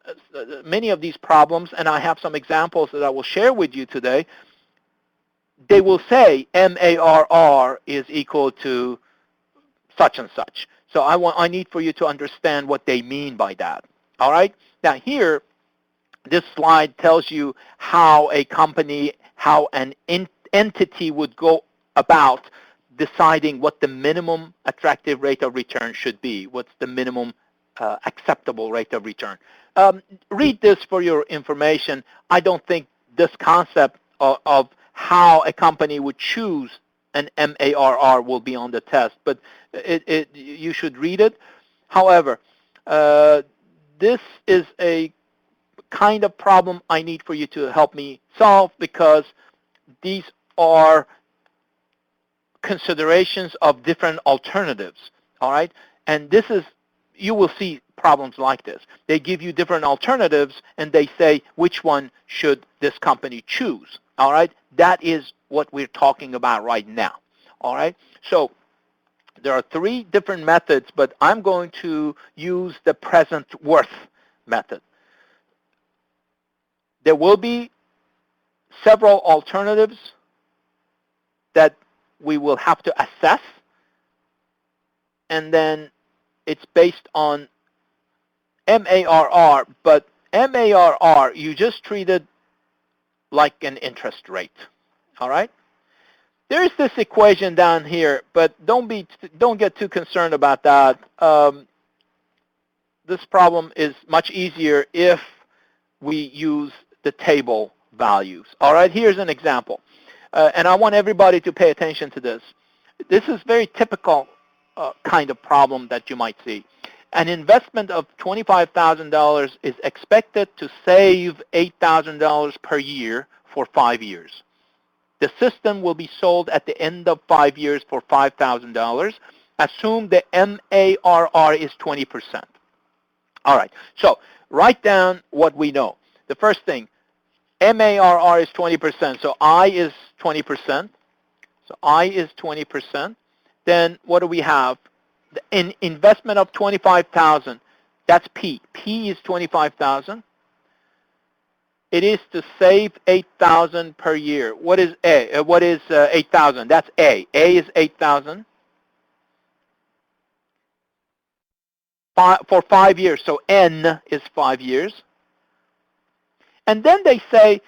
many of these problems, and I have some examples that I will share with you today, they will say MARR is equal to such and such. So I need for you to understand what they mean by that. All right? Now here, this slide tells you how a company, how an entity would go about deciding what the minimum attractive rate of return should be. What's the minimum acceptable rate of return? Read this for your information. I don't think this concept of how a company would choose an MARR will be on the test, but you should read it. However, this is a kind of problem I need for you to help me solve, because these are considerations of different alternatives, all right? And this is, you will see problems like this. They give you different alternatives, and they say, which one should this company choose, all right? That is what we're talking about right now, all right? So there are 3 different methods, but I'm going to use the present worth method. There will be several alternatives that we will have to assess, and then it's based on MARR, but MARR, you just treat it like an interest rate, all right? There's this equation down here, but don't get too concerned about that. This problem is much easier if we use the table values. All right, here's an example. And I want everybody to pay attention to this. This is very typical kind of problem that you might see. An investment of $25,000 is expected to save $8,000 per year for 5 years. The system will be sold at the end of 5 years for $5,000. Assume the MARR is 20%. All right, so write down what we know. The first thing, MARR is 20%. So I is 20%. So I is 20%. Then what do we have? An investment of 25,000. That's P. P is 25,000. It is to save 8,000 per year. What is A? What is 8,000? That's A. A is 8,000 for 5 years. So N is 5 years. And then they say,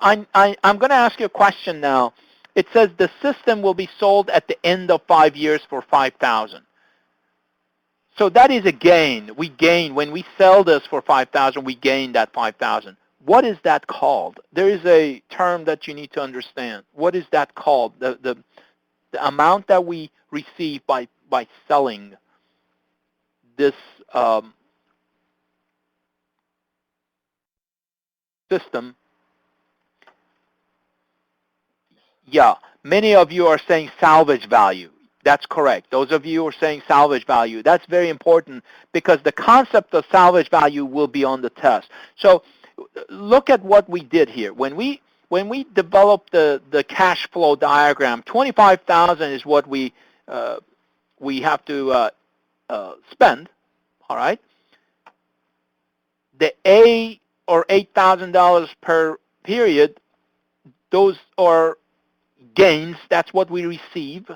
I'm going to ask you a question now. It says the system will be sold at the end of 5 years for 5,000. So that is a gain. We gain when we sell this for 5,000. We gain that 5,000. What is that called? There is a term that you need to understand. What is that called? The amount that we receive by selling this system. Yeah, many of you are saying salvage value. That's correct. Those of you who are saying salvage value, that's very important because the concept of salvage value will be on the test. So look at what we did here. When we developed the cash flow diagram, 25,000 is what we have to spend. All right. The A, or $8,000 per period, those are gains. That's what we receive.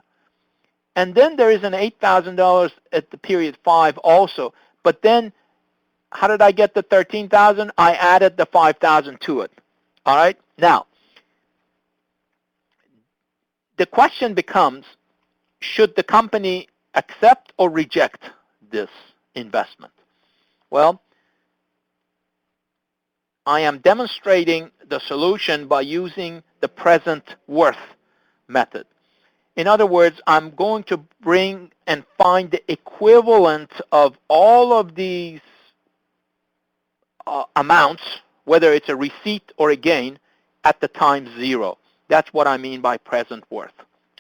And then there is an $8,000 at the period 5 also. But then how did I get the 13,000? I added the 5,000 to it. All right. Now, the question becomes, should the company accept or reject this investment? Well, I am demonstrating the solution by using the present worth method. In other words, I'm going to bring and find the equivalent of all of these amounts, whether it's a receipt or a gain, at the time 0. That's what I mean by present worth.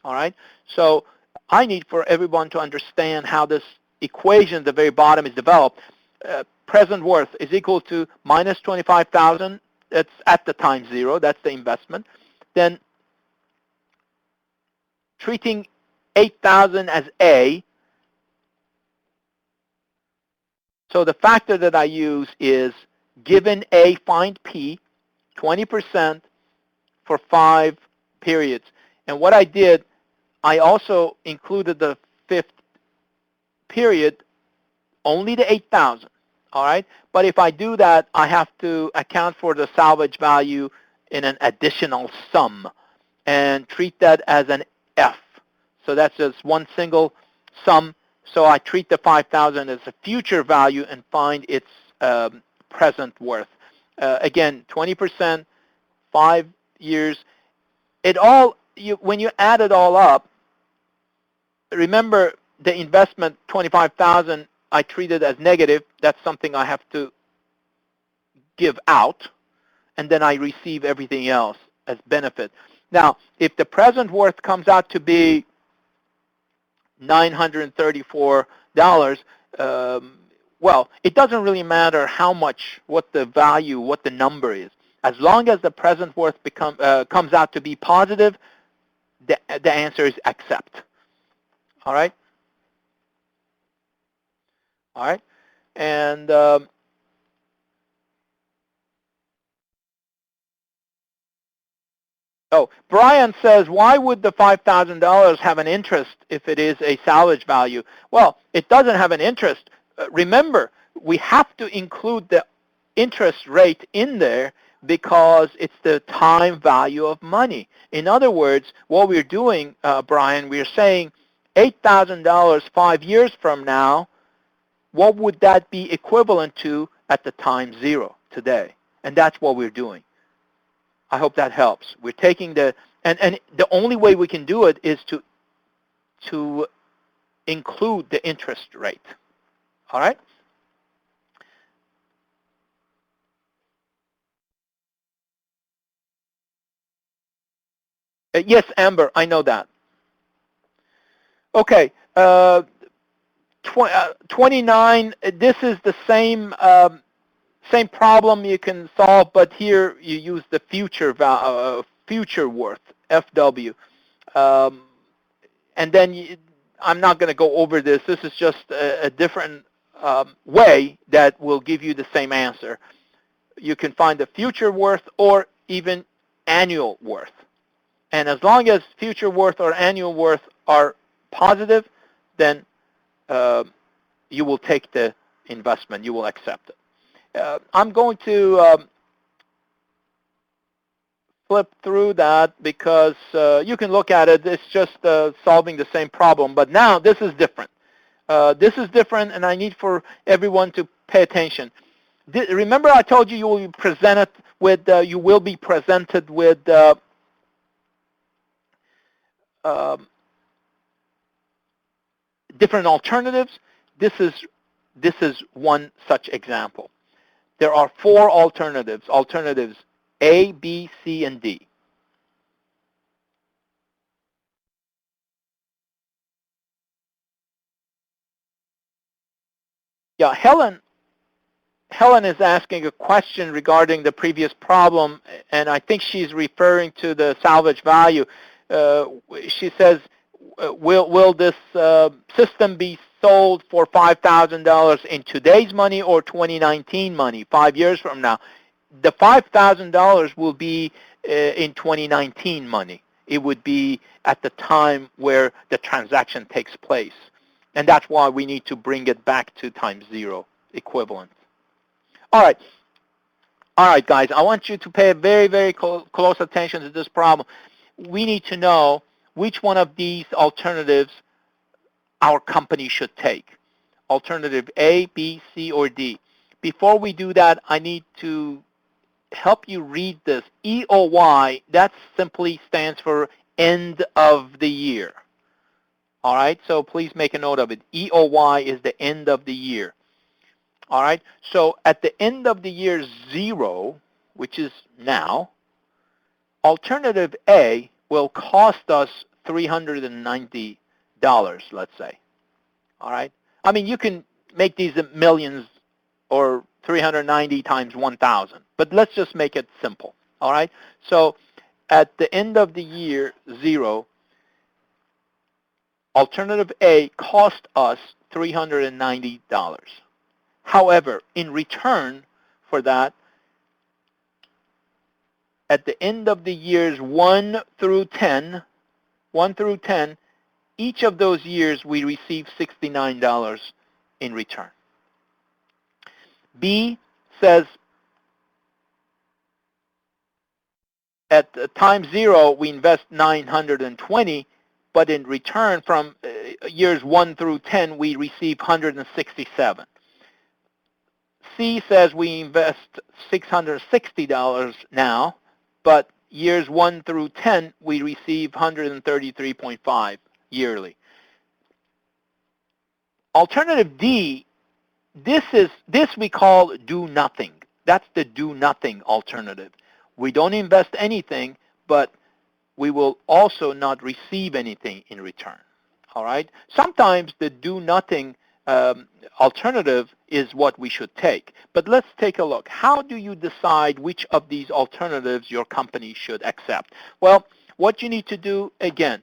All right? So I need for everyone to understand how this equation at the very bottom is developed. Present worth is equal to minus 25,000. That's at the time 0. That's the investment. Then treating 8,000 as A. So the factor that I use is given A, find P, 20% for 5 periods. And what I did, I also included the 5th period, only the 8,000. All right? But if I do that, I have to account for the salvage value in an additional sum and treat that as an F. So that's just one single sum. So I treat the 5,000 as a future value and find its present worth. Again, 20%, 5 years. It all, when you add it all up, remember the investment 25,000 I treated as negative. That's something I have to give out, and then I receive everything else as benefit. Now, if the present worth comes out to be $934, well, it doesn't really matter how much, what the value, what the number is. As long as the present worth comes out to be positive, the answer is accept. All right? All right? And Brian says, why would the $5,000 have an interest if it is a salvage value? Well, it doesn't have an interest. Remember, we have to include the interest rate in there because it's the time value of money. In other words, what we're doing, Brian, we're saying $8,000 5 years from now, what would that be equivalent to at the time 0 today? And that's what we're doing. I hope that helps. We're taking the, and the only way we can do it is to include the interest rate. All right? Yes, Amber, I know that. Okay, 29, this is the same Same problem you can solve, but here you use the future worth, FW. Um, and then I'm not going to go over this. This is just a different way that will give you the same answer. You can find the future worth or even annual worth. And as long as future worth or annual worth are positive, then you will take the investment. You will accept it. I'm going to flip through that because you can look at it. It's just solving the same problem. But now this is different. This is different, and I need for everyone to pay attention. Remember, I told you you will be presented with um, different alternatives. This is one such example. There are four alternatives. Alternatives A, B, C, and D. Yeah, Helen is asking a question regarding the previous problem, and I think she's referring to the salvage value. She says, will this system be sold for $5,000 in today's money or 2019 money, 5 years from now? The $5,000 will be in 2019 money. It would be at the time where the transaction takes place. And that's why we need to bring it back to time zero equivalent. All right. All right, guys. I want you to pay very, very close attention to this problem. We need to know which one of these alternatives our company should take. Alternative A, B, C, or D. Before we do that, I need to help you read this. EOY, that simply stands for end of the year. All right, so please make a note of it. EOY is the end of the year. All right, so at the end of the year 0, which is now, alternative A will cost us $390, let's say. All right, I mean, you can make these millions or 390 times 1,000, but let's just make it simple. All right, so at the end of the year 0, alternative A cost us $390. However, in return for that, at the end of the years 1 through 10, each of those years we receive $69 in return. B says at time 0 we invest 920, but in return from years 1 through 10 we receive 167. C says we invest $660 now, but years 1 through 10 we receive 133.5 yearly. Alternative D, this we call do nothing. That's the do nothing alternative. We don't invest anything, but we will also not receive anything in return. All right? Sometimes the do nothing alternative is what we should take. But let's take a look. How do you decide which of these alternatives your company should accept? Well, what you need to do, again,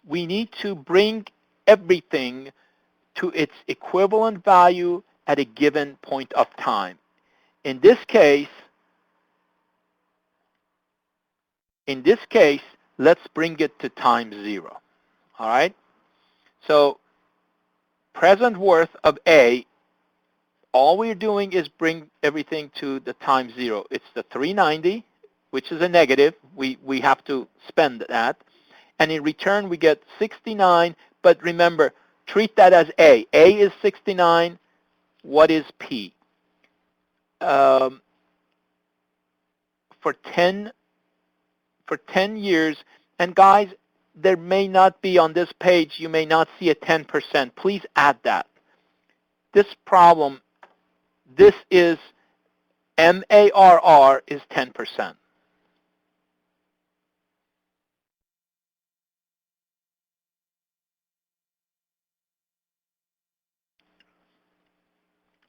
we need to bring everything to its equivalent value at a given point of time. In this case, let's bring it to time 0. All right? So present worth of A, all we're doing is bring everything to the time 0. It's the 390, which is a negative. We have to spend that. And in return, we get 69. But remember, treat that as A. A is 69. What is P? For 10 years, and guys, there may not be on this page, you may not see a 10%. Please add that. This problem, this is MARR is 10%.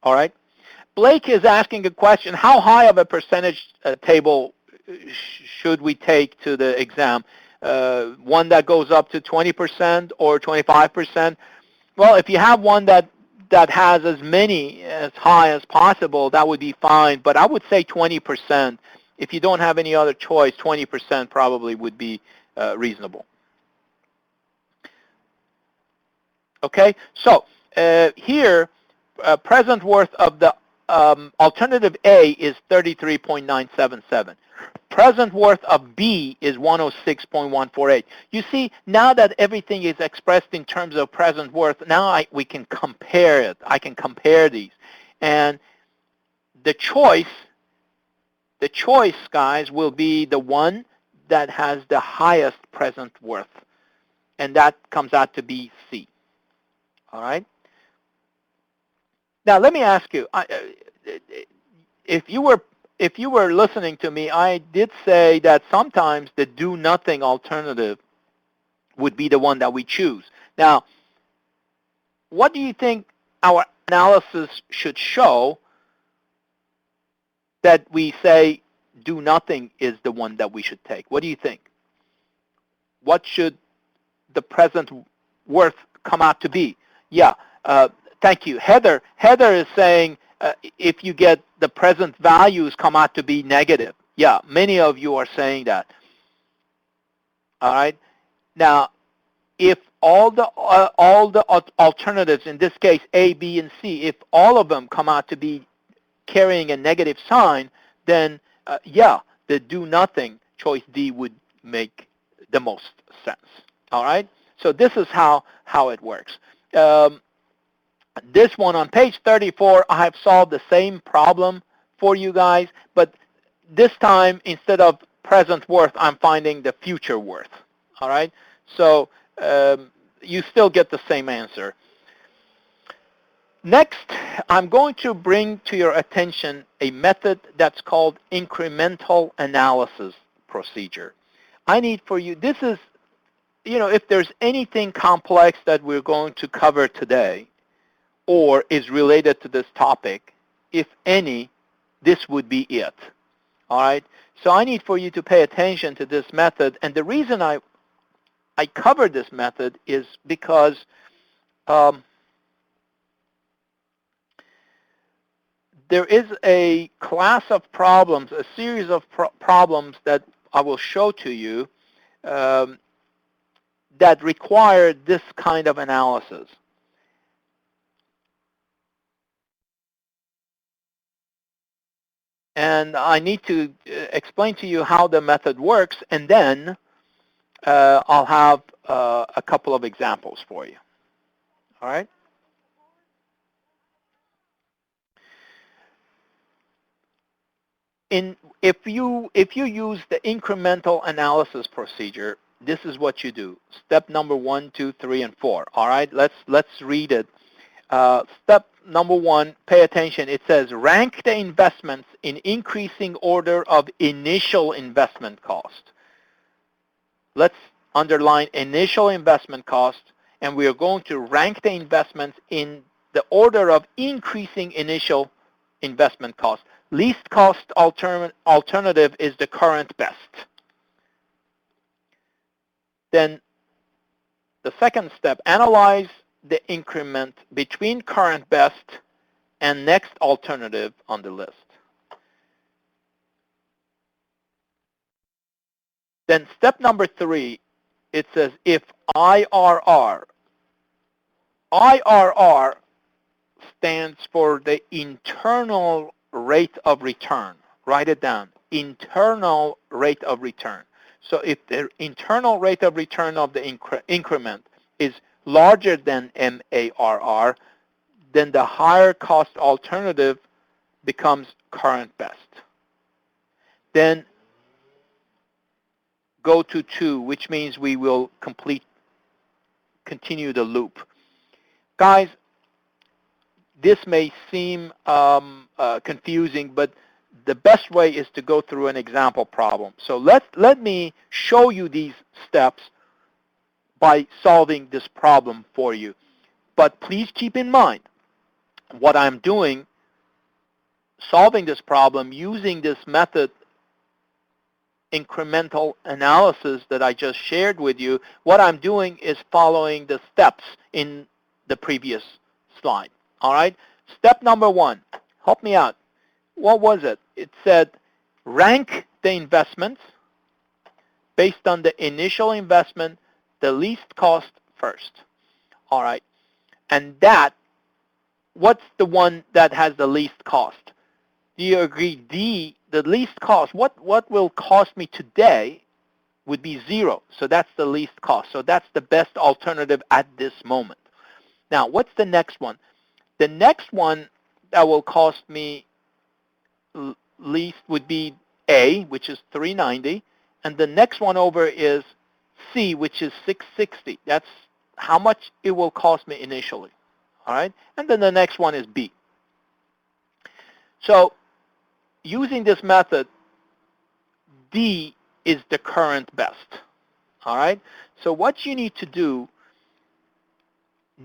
All right? Blake is asking a question, how high of a percentage table should we take to the exam? One that goes up to 20% or 25%? Well, if you have one that has as many as high as possible, that would be fine. But I would say 20%. If you don't have any other choice, 20% probably would be reasonable. Okay, so here, present worth of the alternative A is 33.977. Present worth of B is 106.148. You see, now that everything is expressed in terms of present worth, now we can compare it. I can compare these. And the choice, guys, will be the one that has the highest present worth. And that comes out to be C. All right? Now, let me ask you, if you were listening to me, I did say that sometimes the do-nothing alternative would be the one that we choose. Now, what do you think our analysis should show that we say do-nothing is the one that we should take? What do you think? What should the present worth come out to be? Yeah, thank you. Heather is saying if you get the present values come out to be negative. Yeah, many of you are saying that. All right. Now, if all the alternatives, in this case A, B, and C, if all of them come out to be carrying a negative sign, then yeah, the do nothing choice D would make the most sense. All right. So this is how it works. This one on page 34, I have solved the same problem for you guys, but this time instead of present worth, I'm finding the future worth. All right, so you still get the same answer. Next, I'm going to bring to your attention a method that's called incremental analysis procedure. I need for you, this is, if there's anything complex that we're going to cover today, or is related to this topic, if any, this would be it. All right? So I need for you to pay attention to this method. And the reason I cover this method is because there is a class of problems, a series of problems that I will show to you that require this kind of analysis. And I need to explain to you how the method works, and then I'll have a couple of examples for you. All right? If you use the incremental analysis procedure, this is what you do. Step number 1, 2, 3, and 4. All right? Let's read it. Step number 1, pay attention. It says rank the investments in increasing order of initial investment cost. Let's underline initial investment cost, and we are going to rank the investments in the order of increasing initial investment cost. Least cost alternative is the current best. Then the second step, analyze the increment between current best and next alternative on the list. Then step number 3, it says if IRR stands for the internal rate of return. Write it down, internal rate of return. So if the internal rate of return of the increment is larger than MARR, then the higher cost alternative becomes current best. Then go to 2, which means we will continue the loop. Guys, this may seem confusing, but the best way is to go through an example problem. So let me show you these steps by solving this problem for you. But please keep in mind, what I'm doing solving this problem using this method, incremental analysis, that I just shared with you, what I'm doing is following the steps in the previous slide. All right? Step number 1, help me out. What was it? It said rank the investments based on the initial investment, the least cost first. All right? And that, what's the one that has the least cost? Do you agree D, the least cost, what will cost me today would be 0. So that's the least cost. So that's the best alternative at this moment. Now, what's the next one? The next one that will cost me least would be A, which is 390. And the next one over is C, which is 660. That's how much it will cost me initially. All right? And then the next one is B. So using this method, D is the current best. All right? So what you need to do,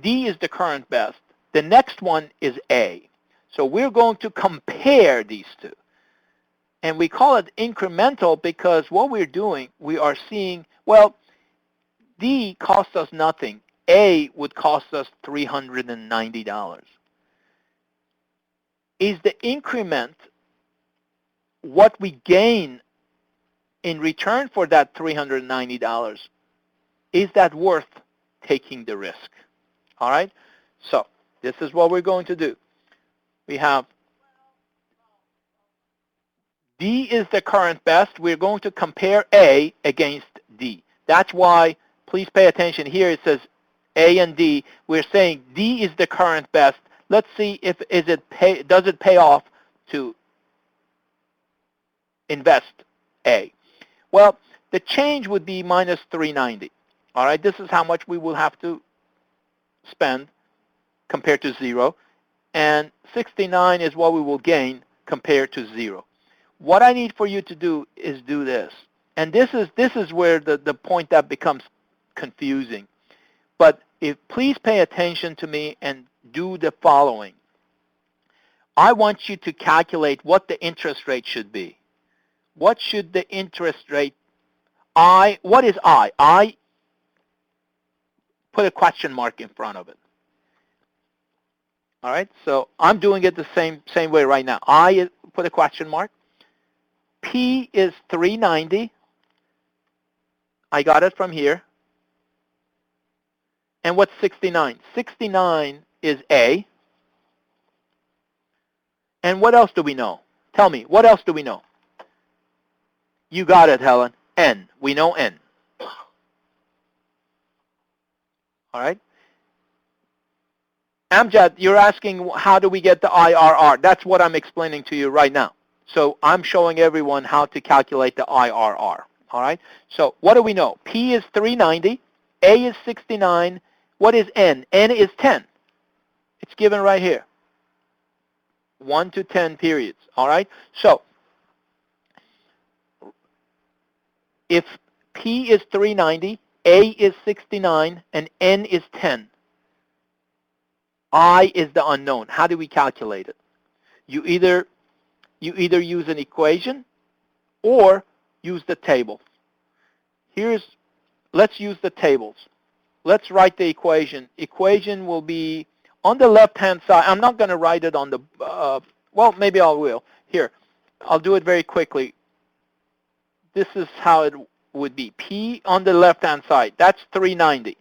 D is the current best. The next one is A. So we're going to compare these two. And we call it incremental because what we're doing, we are seeing, well, D costs us nothing. A would cost us $390. Is the increment what we gain in return for that $390? Is that worth taking the risk? All right? So this is what we're going to do. We have D is the current best. We're going to compare A against D. That's why, please pay attention here. It says A and D. We're saying D is the current best. Let's see if does it pay off to invest A. Well, the change would be minus 390. All right, this is how much we will have to spend compared to 0. And 69 is what we will gain compared to 0. What I need for you to do is do this. And this is where the point that becomes confusing. But please pay attention to me and do the following. I want you to calculate what the interest rate should be. What should the interest rate, what is I? I, put a question mark in front of it. All right, so I'm doing it the same way right now. I put a question mark. P is 390. I got it from here. And what's 69? 69 is A. And what else do we know? Tell me, what else do we know? You got it, Helen. N. We know N. All right? Amjad, you're asking how do we get the IRR? That's what I'm explaining to you right now. So I'm showing everyone how to calculate the IRR. All right? So what do we know? P is 390. A is 69. What is N? N is 10. It's given right here. 1 to 10 periods. All right? So if P is 390, A is 69, and N is 10, I is the unknown. How do we calculate it? You either use an equation or use the table. Let's use the tables. Let's write the equation. Equation will be on the left-hand side. I'm not going to write it on the, well, maybe I will. Here, I'll do it very quickly. This is how it would be. P on the left-hand side, that's 390.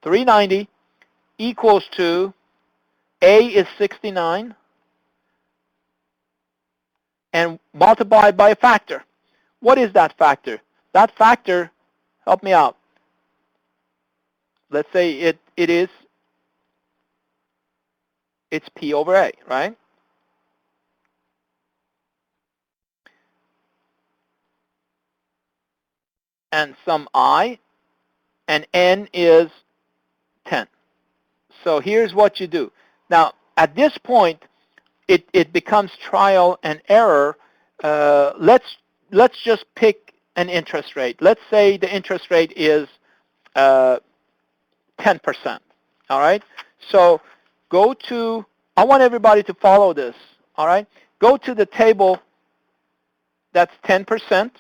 390 equals to A is 69 and multiplied by a factor. What is that factor? That factor, help me out. Let's say it's P over A, right? And some I, and N is 10. So here's what you do. Now, at this point, it becomes trial and error. Let's just pick an interest rate. Let's say the interest rate is 10%. All right? So go to, I want everybody to follow this. All right? go to the table that's 10%.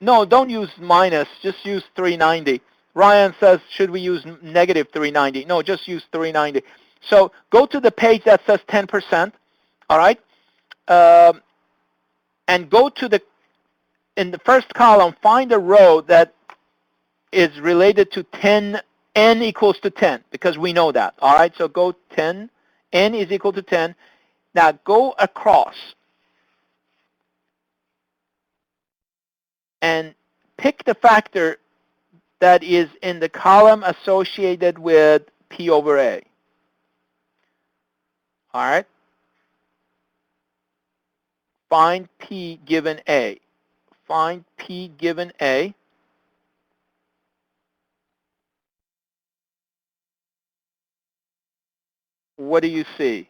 No, don't use minus, just use 390. Ryan says, should we use negative 390? No, just use 390. So go to the page that says 10%, all right? And go to in the first column, find a row that is related to 10, n equals to 10, because we know that, all right? So go 10, n is equal to 10. Now go across and pick the factor that is in the column associated with P over A. All right? Find P given A. Find P given A. What do you see?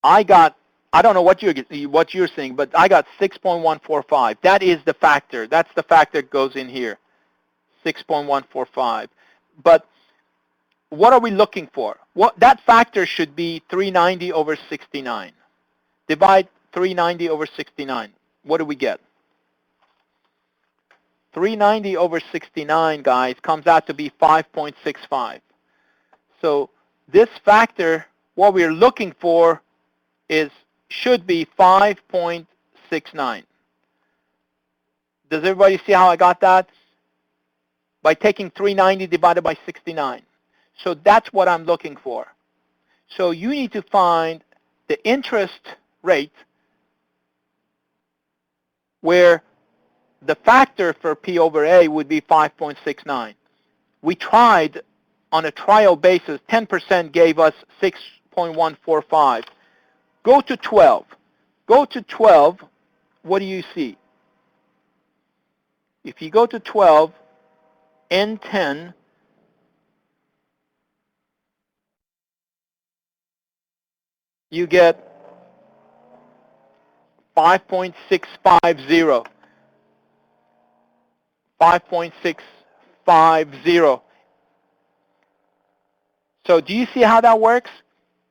I don't know what you're seeing, but I got 6.145. That is the factor. That's the factor that goes in here, 6.145. But what are we looking for? That factor should be 390 over 69. Divide 390 over 69. What do we get? 390 over 69, guys, comes out to be 5.65. So this factor, what we're looking for should be 5.69. Does everybody see how I got that? By taking 390 divided by 69. So that's what I'm looking for. So you need to find the interest rate where the factor for P over A would be 5.69. We tried on a trial basis. 10% gave us 6.145. Go to 12. Go to 12. What do you see? If you go to 12, N10, you get 5.650. 5.650. So do you see how that works?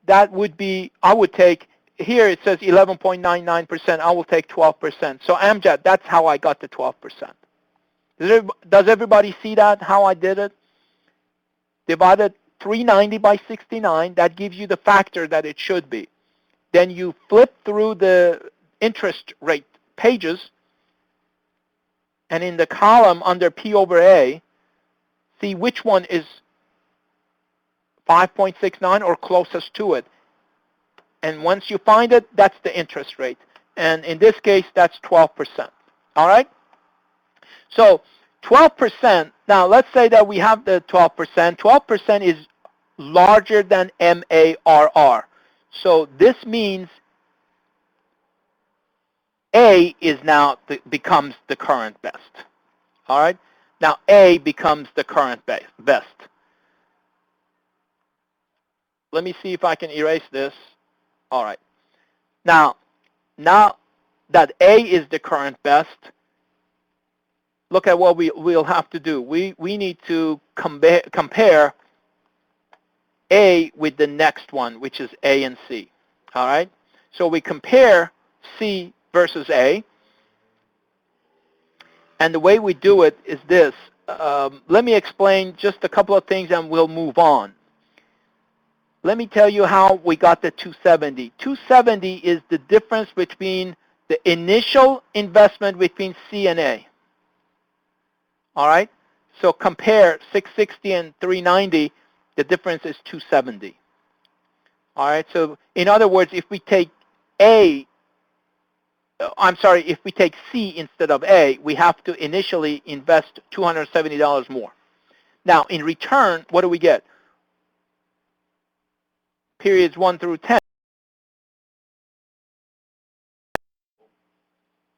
That would be, I would take, here it says 11.99%. I will take 12%. So Amjad, that's how I got the 12%. Does everybody see that, how I did it? Divided 390 by 69, that gives you the factor that it should be. Then you flip through the interest rate pages, and in the column under P over A, see which one is 5.69 or closest to it. And once you find it, that's the interest rate. And in this case, that's 12%. All right? So 12%, now let's say that we have the 12%. 12% is larger than MARR. So this means A is now becomes the current best. All right? Now A becomes the current best. Let me see if I can erase this. All right. Now that A is the current best, look at what we'll have to do. We need to compare A with the next one, which is A and C. All right? So we compare C versus A. And the way we do it is this. Let me explain just a couple of things and we'll move on. Let me tell you how we got the 270. 270 is the difference between the initial investment between C and A. All right? So compare 660 and 390, the difference is 270. All right? So in other words, if we take if we take C instead of A, we have to initially invest $270 more. Now, in return, what do we get? Periods 1 through 10.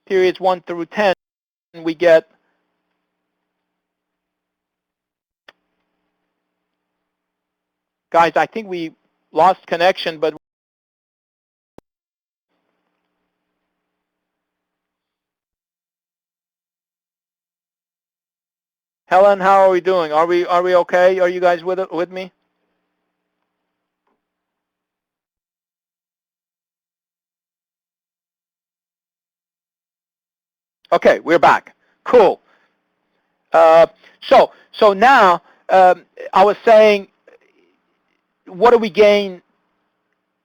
Periods 1 through 10, we get guys, I think we lost connection, but Helen, how are we doing? Are we okay? Are you guys with me? Okay, we're back. Cool. So now I was saying, what do we gain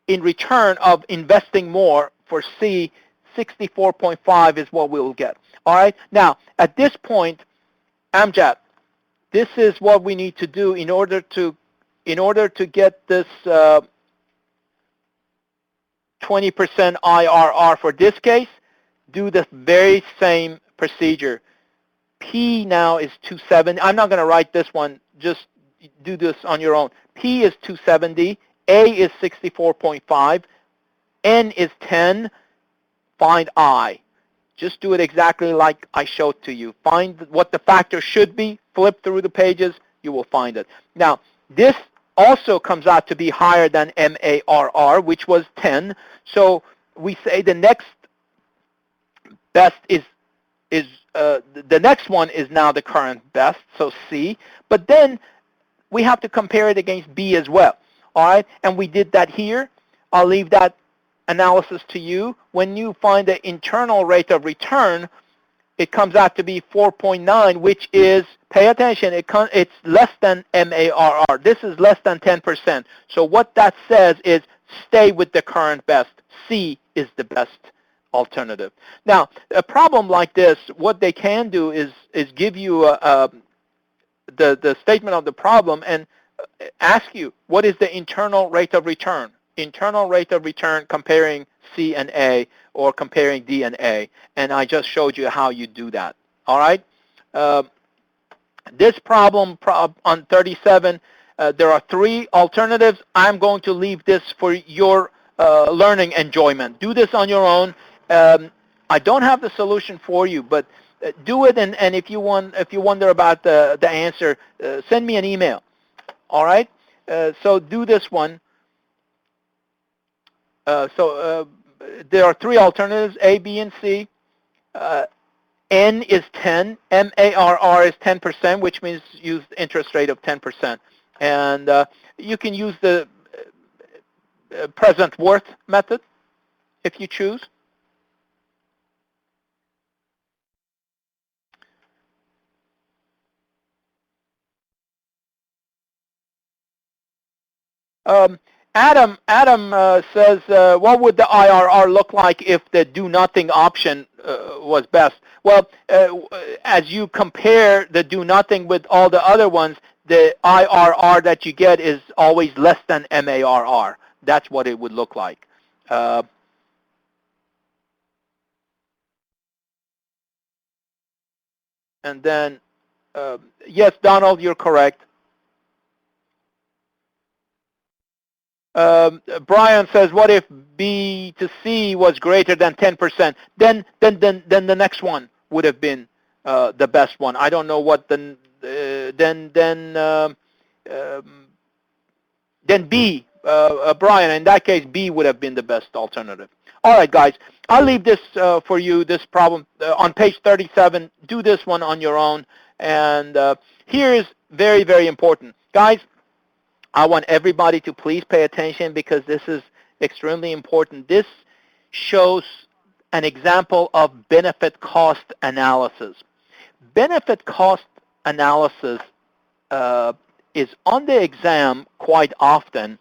in return of investing more for C? 64.5 is what we will get. All right. Now at this point, Amjad, this is what we need to do in order to get this 20% IRR for this case. Do the very same procedure. P now is 270. I'm not going to write this one. Just do this on your own. P is 270. A is 64.5. N is 10. Find I. Just do it exactly like I showed to you. Find what the factor should be. Flip through the pages. You will find it. Now, this also comes out to be higher than MARR, which was 10. So we say the next best is the next one is now the current best, so C. But then we have to compare it against B as well. All right, and we did that here. I'll leave that analysis to you. When you find the internal rate of return, it comes out to be 4.9, which is, pay attention, it's less than MARR. This is less than 10%. So what that says is stay with the current best. C is the best alternative. Now, a problem like this, what they can do is give you the statement of the problem and ask you, what is the internal rate of return? Internal rate of return comparing C and A or comparing D and A. And I just showed you how you do that. All right? This problem on 37, there are three alternatives. I'm going to leave this for your learning enjoyment. Do this on your own. I don't have the solution for you, but do it, and if you wonder about the answer, send me an email. All right? So do this one. There are three alternatives, A, B, and C. N is 10. MARR is 10%, which means use the interest rate of 10%. And you can use the present worth method if you choose. Adam says, what would the IRR look like if the do-nothing option was best? Well, as you compare the do-nothing with all the other ones, the IRR that you get is always less than MARR. That's what it would look like. And then, yes, Donald, you're correct. Brian says, what if B to C was greater than 10%? Then the next one would have been the best one. I don't know what then B, Brian, in that case, B would have been the best alternative. All right, guys, I'll leave this for you, this problem on page 37. Do this one on your own. And here is very, very important. Guys, I want everybody to please pay attention because this is extremely important. This shows an example of benefit cost analysis. Benefit cost analysis is on the exam quite often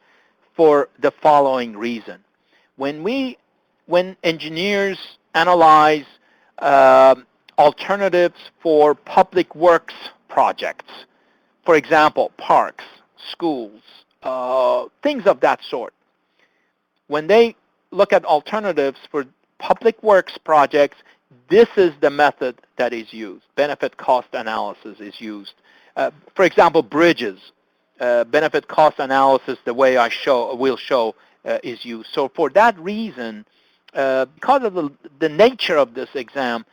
for the following reason. When engineers analyze alternatives for public works projects, for example, parks, schools, things of that sort. When they look at alternatives for public works projects, this is the method that is used. Benefit cost analysis is used. For example, bridges, benefit cost analysis, the way I will show, is used. So for that reason, because of the nature of this exam,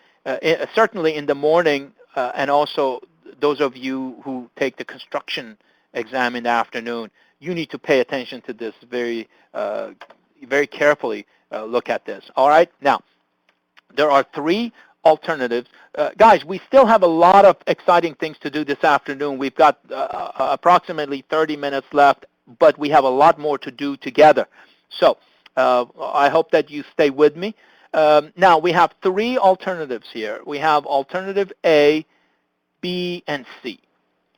certainly in the morning, and also those of you who take the construction exam in the afternoon, you need to pay attention to this very, very carefully. Look at this. All right. Now, there are three alternatives. Guys, we still have a lot of exciting things to do this afternoon. We've got approximately 30 minutes left, but we have a lot more to do together. So I hope that you stay with me. Now, we have three alternatives here. We have alternative A, B, and C.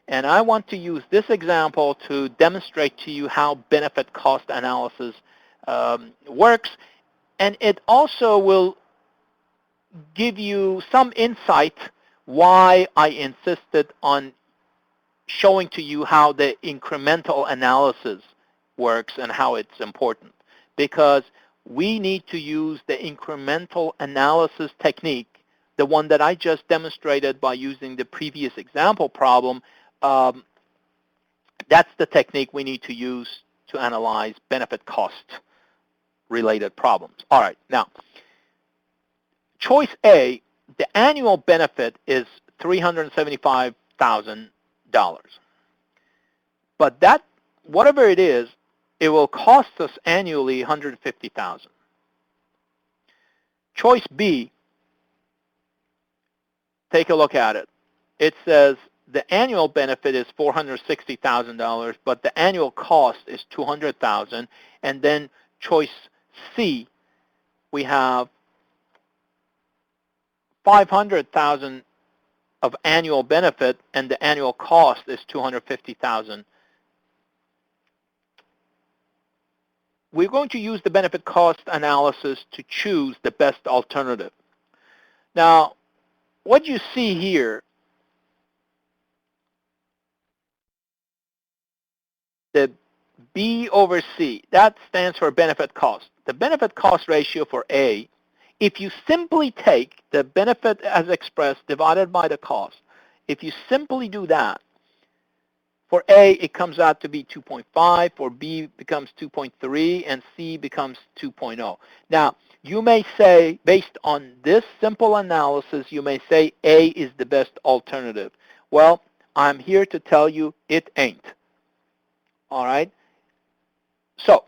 And I want to use this example to demonstrate to you how benefit cost analysis works. And it also will give you some insight why I insisted on showing to you how the incremental analysis works and how it's important. Because we need to use the incremental analysis technique, the one that I just demonstrated by using the previous example problem. That's the technique we need to use to analyze benefit cost related problems. All right, now, choice A, the annual benefit is $375,000. But that, whatever it is, it will cost us annually $150,000. Choice B, take a look at it. It says the annual benefit is $460,000, but the annual cost is $200,000. And then choice C, we have $500,000 of annual benefit, and the annual cost is $250,000. We're going to use the benefit cost analysis to choose the best alternative. Now, what you see here, the B over C, that stands for benefit cost. The benefit cost ratio for A, if you simply take the benefit as expressed divided by the cost, if you simply do that, for A, it comes out to be 2.5, for B becomes 2.3, and C becomes 2.0. Now, you may say, based on this simple analysis, you may say A is the best alternative. Well, I'm here to tell you it ain't. All right? So,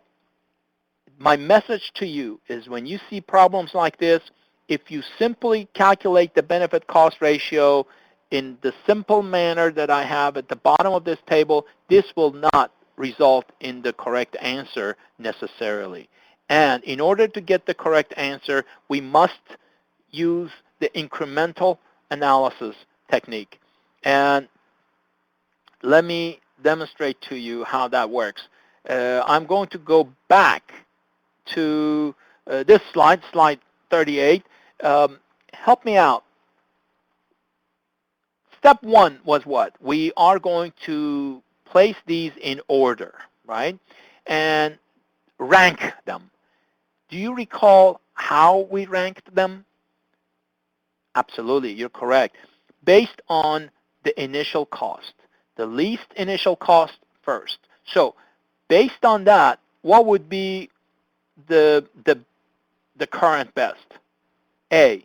my message to you is when you see problems like this, if you simply calculate the benefit cost ratio in the simple manner that I have at the bottom of this table, this will not result in the correct answer necessarily. And in order to get the correct answer, we must use the incremental analysis technique. And let me demonstrate to you how that works. I'm going to go back to this slide, slide 38. Help me out. Step one was what? We are going to place these in order, right? And rank them. Do you recall how we ranked them? Absolutely, you're correct. Based on the initial cost. The least initial cost first. So based on that, what would be the current best? A.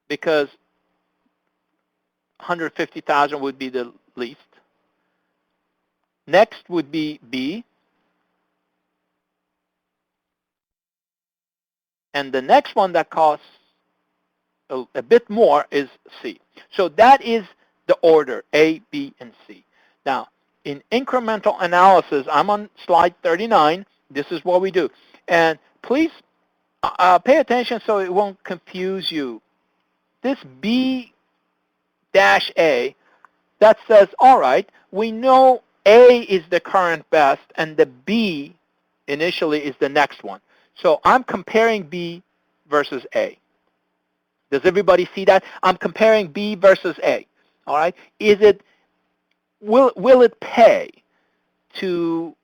Because 150,000 would be the least. Next would be B. And the next one that costs a bit more is C. So that is the order, A, B, and C. Now, in incremental analysis, I'm on slide 39. This is what we do. And please pay attention so it won't confuse you. This B-A, that says, all right, we know A is the current best, and the B initially is the next one. So I'm comparing B versus A. Does everybody see that? I'm comparing B versus A. All right? Will it pay to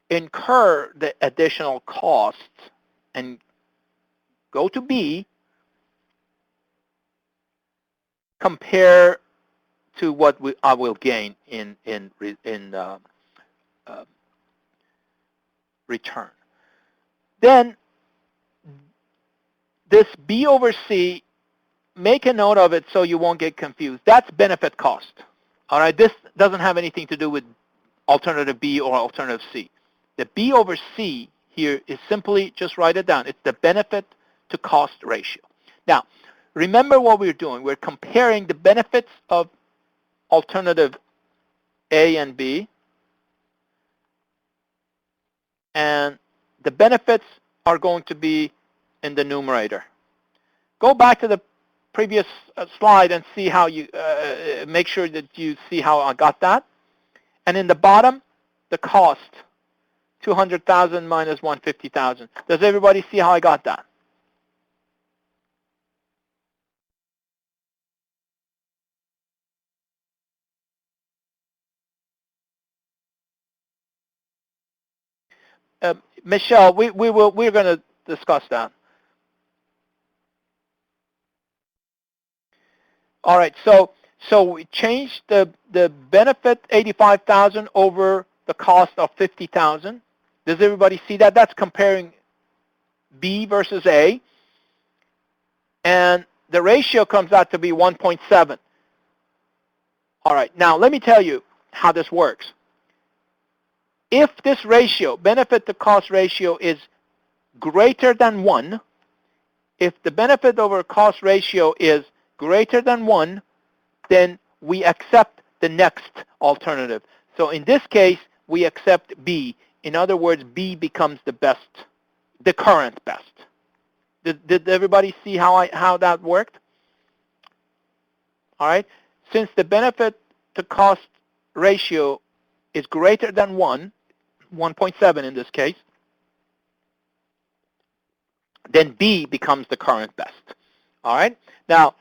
incur the additional costs and go to B, compare to what I will gain in return? Then this B over C, make a note of it so you won't get confused. That's benefit cost. All right, this doesn't have anything to do with alternative B or alternative C. The B over C here is simply, just write it down, it's the benefit to cost ratio. Now, remember what we're doing. We're comparing the benefits of alternative A and B, and the benefits are going to be in the numerator. Go back to the previous slide and see how you make sure that you see how I got that. And in the bottom, the cost, 200,000 minus 150,000. Does everybody see how I got that? Michelle, we're going to discuss that. All right, so we changed the benefit 85,000 over the cost of 50,000. Does everybody see that? That's comparing B versus A. And the ratio comes out to be 1.7. All right, now let me tell you how this works. If this ratio, benefit to cost ratio, is greater than 1, if the benefit over cost ratio is greater than 1, then we accept the next alternative. So in this case, we accept B. In other words, B becomes the best, the current best. Did everybody see how that worked? All right. Since the benefit to cost ratio is greater than 1, 1.7 in this case, then B becomes the current best. All right. Now,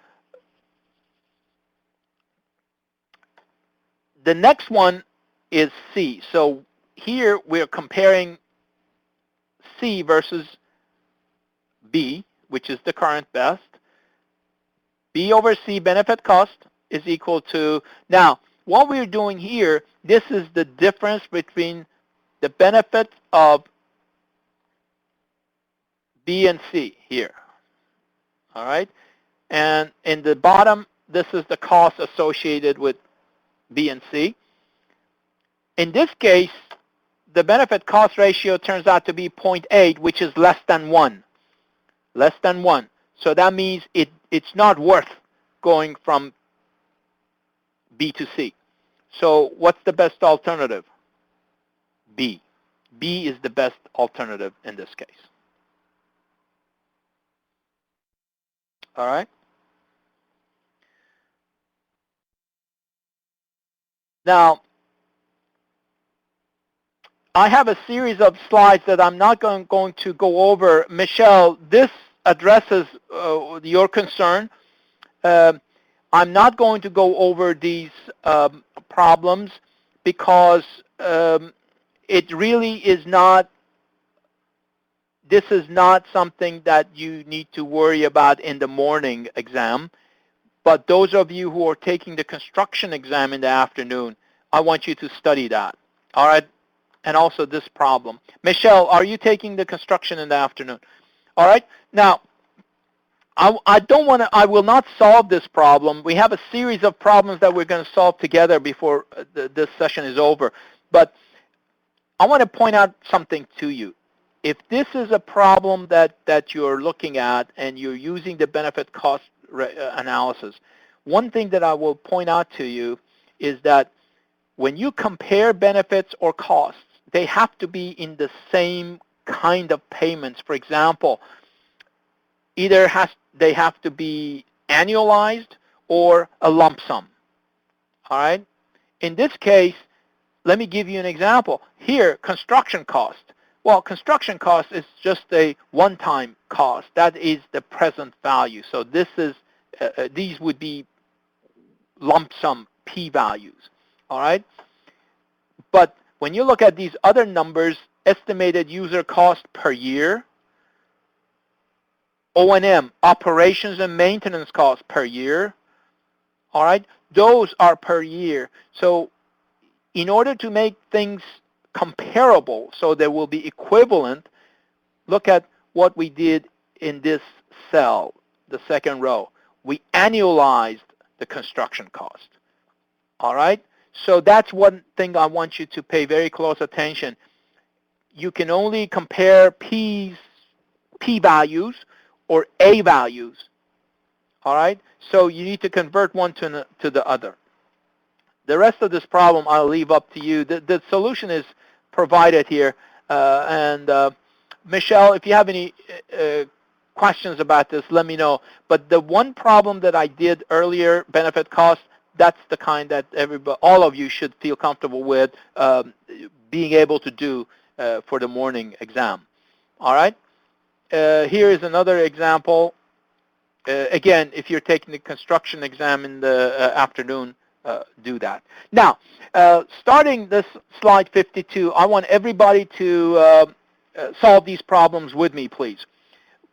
the next one is C. So here we're comparing C versus B, which is the current best. B over C, benefit cost, is equal to, now, what we're doing here, this is the difference between the benefit of B and C here. All right? And in the bottom, this is the cost associated with B and C. In this case, the benefit cost ratio turns out to be 0.8, which is less than 1. Less than 1. So that means it's not worth going from B to C. So what's the best alternative? B. B is the best alternative in this case. All right? Now, I have a series of slides that I'm not going to go over. Michelle, this addresses your concern. I'm not going to go over these problems because it really is not, this is not something that you need to worry about in the morning exam. But those of you who are taking the construction exam in the afternoon, I want you to study that. All right? And also this problem. Michelle, are you taking the construction in the afternoon? All right? Now, I will not solve this problem. We have a series of problems that we're going to solve together before this session is over. But I want to point out something to you. If this is a problem that you're looking at and you're using the benefit cost analysis, one thing that I will point out to you is that when you compare benefits or costs, they have to be in the same kind of payments. For example, either they have to be annualized or a lump sum. All right? In this case, let me give you an example. Here, construction cost. Well, construction cost is just a one-time cost. That is the present value. So this is these would be lump sum p-values. All right? But when you look at these other numbers, estimated user cost per year, O&M, operations and maintenance costs per year, all right, those are per year. So in order to make things comparable so they will be equivalent, look at what we did in this cell, the second row. We annualized the construction cost. All right? So that's one thing I want you to pay very close attention. You can only compare p-values, or A values. All right? So you need to convert one to the other. The rest of this problem I'll leave up to you. The solution is provided here. Michelle, if you have any questions about this, let me know. But the one problem that I did earlier, benefit cost, that's the kind that all of you should feel comfortable with being able to do for the morning exam. All right? Here is another example. Again, if you're taking the construction exam in the afternoon, do that. Now, starting this slide 52, I want everybody to solve these problems with me, please.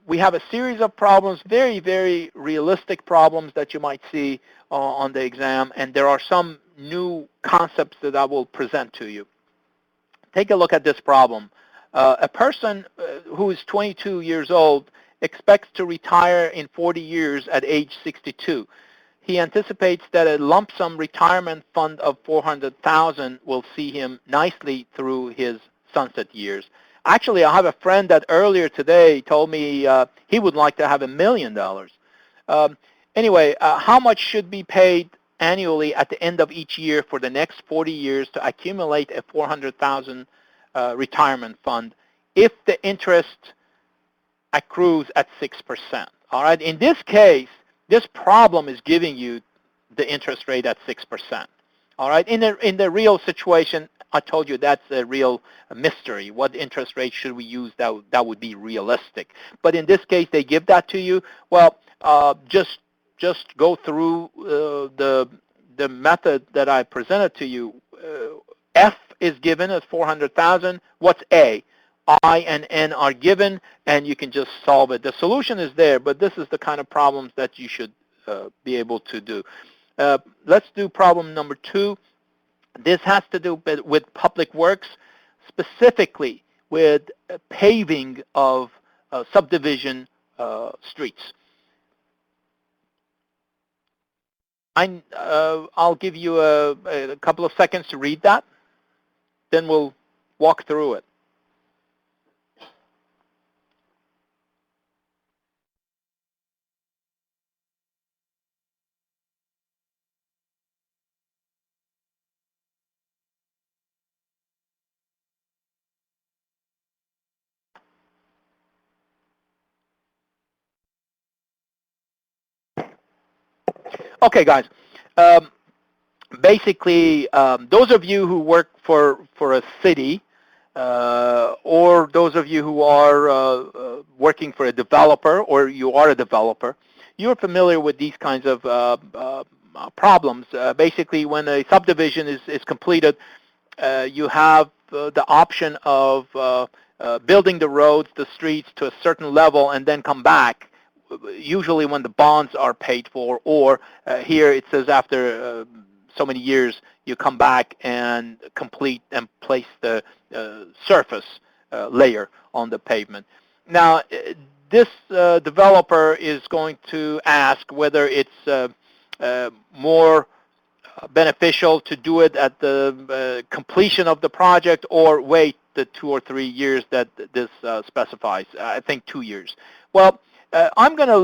We have a series of problems, very, very realistic problems that you might see on the exam, and there are some new concepts that I will present to you. Take a look at this problem. A person who is 22 years old expects to retire in 40 years at age 62. He anticipates that a lump sum retirement fund of $400,000 will see him nicely through his sunset years. Actually, I have a friend that earlier today told me he would like to have $1 million. Anyway, how much should be paid annually at the end of each year for the next 40 years to accumulate a $400,000 retirement fund if the interest accrues at 6%? All right. In this case, this problem is giving you the interest rate at 6%. All right. In the real situation, I told you that's a real mystery. What interest rate should we use that would be realistic? But in this case, they give that to you. Well, just go through the method that I presented to you. F is given as 400,000. What's A? I and N are given, and you can just solve it. The solution is there, but this is the kind of problems that you should be able to do. Let's do problem number 2. This has to do with public works, specifically with paving of subdivision streets. I'll give you a couple of seconds to read that, then we'll walk through it. Okay, guys. Basically, those of you who work for a city, or those of you who are working for a developer, or you are a developer, you're familiar with these kinds of problems. Basically, when a subdivision is completed, you have the option of building the roads, the streets to a certain level, and then come back, usually when the bonds are paid for, or here it says after so many years, you come back and complete and place the surface layer on the pavement. Now, this developer is going to ask whether it's more beneficial to do it at the completion of the project or wait the 2 or 3 years that this specifies. I think 2 years. Well, I'm going to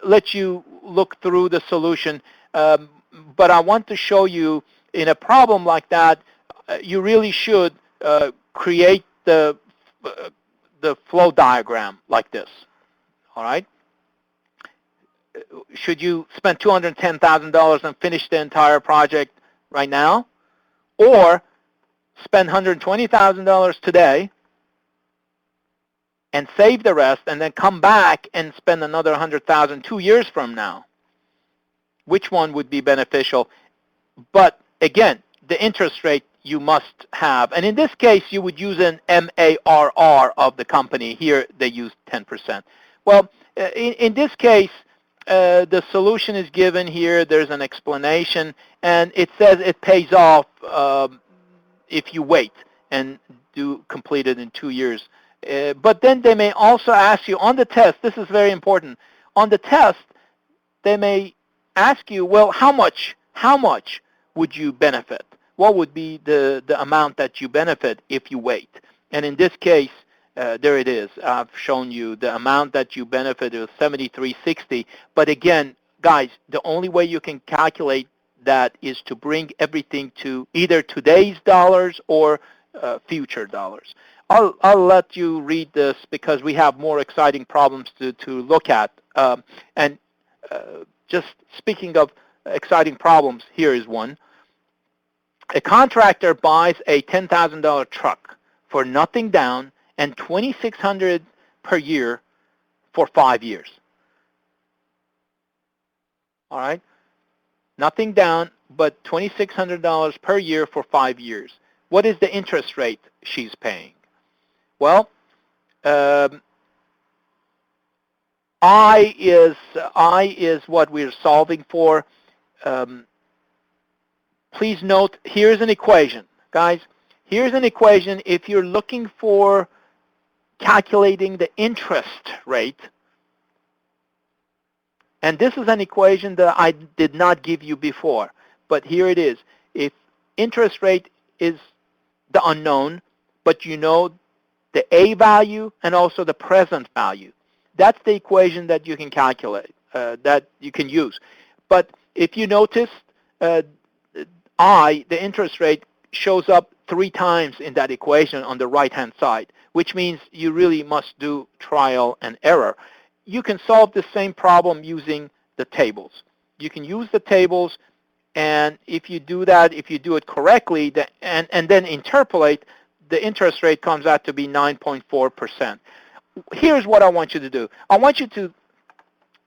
let you look through the solution, but I want to show you in a problem like that, you really should create the flow diagram like this. All right? Should you spend $210,000 and finish the entire project right now, or spend $120,000 today and save the rest, and then come back and spend another $100,000 2 years from now? Which one would be beneficial? But again, the interest rate you must have. And in this case, you would use an MARR of the company. Here, they use 10%. Well, in this case, the solution is given here. There's an explanation, and it says it pays off if you wait and complete it in 2 years. But then they may also ask you on the test, this is very important, on the test, they may ask you, well, how much would you benefit? What would be the amount that you benefit if you wait? And in this case, there it is. I've shown you the amount that you benefit is 7360. But again, guys, the only way you can calculate that is to bring everything to either today's dollars or future dollars. I'll let you read this because we have more exciting problems to look at. And just speaking of exciting problems, here is one. A contractor buys a $10,000 truck for nothing down and $2,600 per year for 5 years. All right? Nothing down, but $2,600 per year for 5 years. What is the interest rate she's paying? Well, I is what we're solving for. Please note, here's an equation. Guys, here's an equation if you're looking for calculating the interest rate. And this is an equation that I did not give you before, but here it is. If interest rate is the unknown, but you know the A value and also the present value, that's the equation that you can calculate, that you can use. But if you notice, the interest rate, shows up 3 times in that equation on the right-hand side, which means you really must do trial and error. You can solve the same problem using the tables. You can use the tables, and if you do that, if you do it correctly, and then interpolate, the interest rate comes out to be 9.4%. Here's what I want you to do. I want you to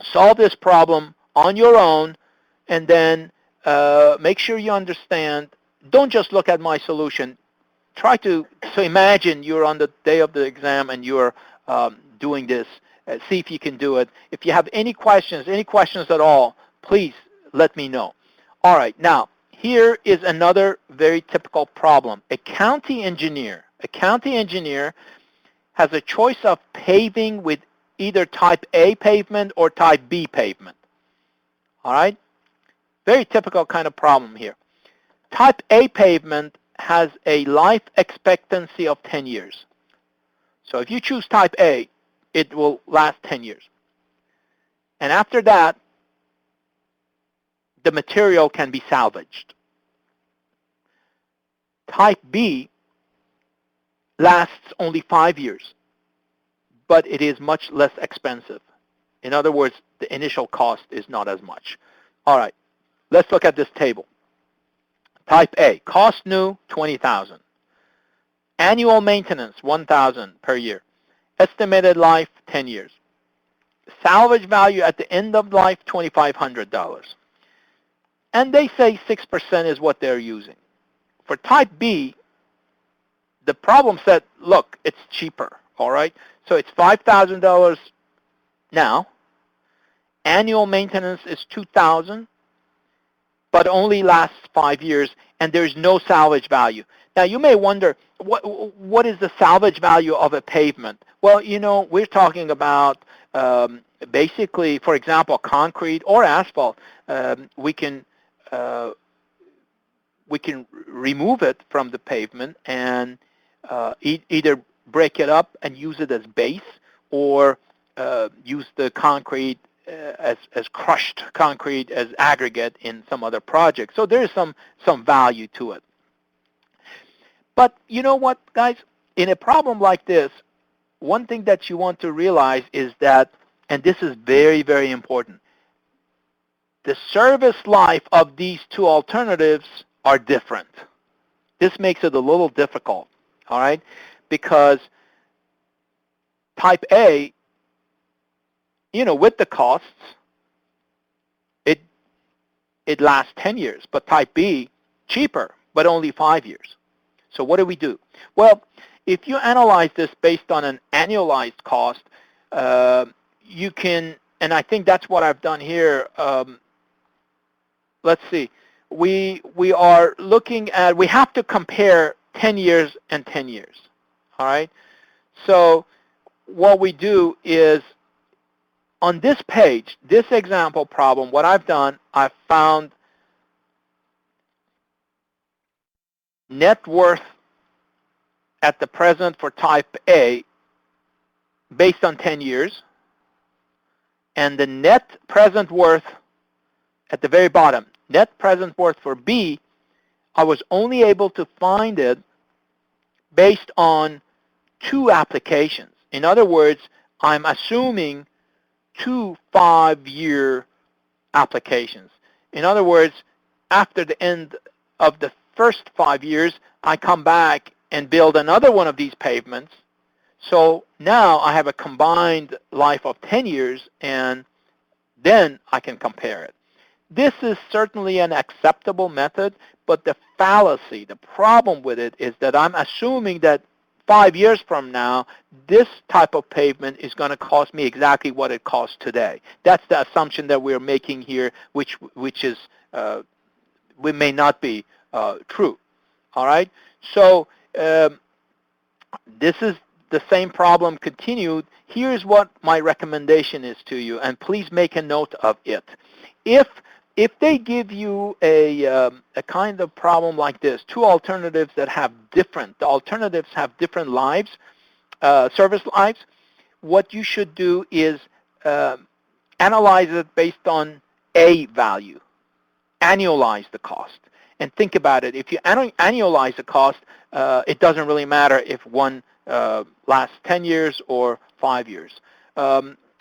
solve this problem on your own, and then make sure you understand. Don't just look at my solution. Try to imagine you're on the day of the exam and you're doing this. See if you can do it. If you have any questions at all, please let me know. All right, now here is another very typical problem. A county engineer has a choice of paving with either type A pavement or type B pavement. All right? Very typical kind of problem here. Type A pavement has a life expectancy of 10 years. So if you choose type A, it will last 10 years. And after that, the material can be salvaged. Type B lasts only 5 years, but it is much less expensive. In other words, the initial cost is not as much. All right, let's look at this table. Type A, cost new, $20,000. Annual maintenance, $1,000 per year. Estimated life, 10 years. Salvage value at the end of life, $2,500. And they say 6% is what they're using. For type B, the problem said, look, it's cheaper, all right? So it's $5,000 now. Annual maintenance is $2,000, but only lasts 5 years, and there's no salvage value. Now, you may wonder, what is the salvage value of a pavement? Well, you know, we're talking about basically, for example, concrete or asphalt. We can remove it from the pavement and either break it up and use it as base, or use the concrete as crushed concrete as aggregate in some other project. So there is some value to it. But you know what, guys? In a problem like this, one thing that you want to realize is that, and this is very, very important, the service life of these two alternatives are different. This makes it a little difficult, all right? Because type A, you know, with the costs, it lasts 10 years. But type B, cheaper, but only 5 years. So what do we do? Well, if you analyze this based on an annualized cost, you can, and I think that's what I've done here. Let's see. We are looking at, we have to compare 10 years and 10 years. All right? So what we do is, on this page, this example problem, what I've done, I've found net worth at the present for type A based on 10 years, and the net present worth at the very bottom, net present worth for B, I was only able to find it based on 2 applications. In other words, I'm assuming 2 5-year applications. In other words, after the end of the first 5 years, I come back and build another one of these pavements. So now I have a combined life of 10 years, and then I can compare it. This is certainly an acceptable method, but the fallacy, the problem with it is that I'm assuming that 5 years from now, this type of pavement is going to cost me exactly what it costs today. That's the assumption that we're making here, which is we may not be true. All right. So this is the same problem continued. Here's what my recommendation is to you, and please make a note of it. If they give you a kind of problem like this, 2 alternatives that have different, the alternatives have different lives, service lives, what you should do is analyze it based on A value, annualize the cost. And think about it. If you annualize the cost, it doesn't really matter if one lasts 10 years or 5 years.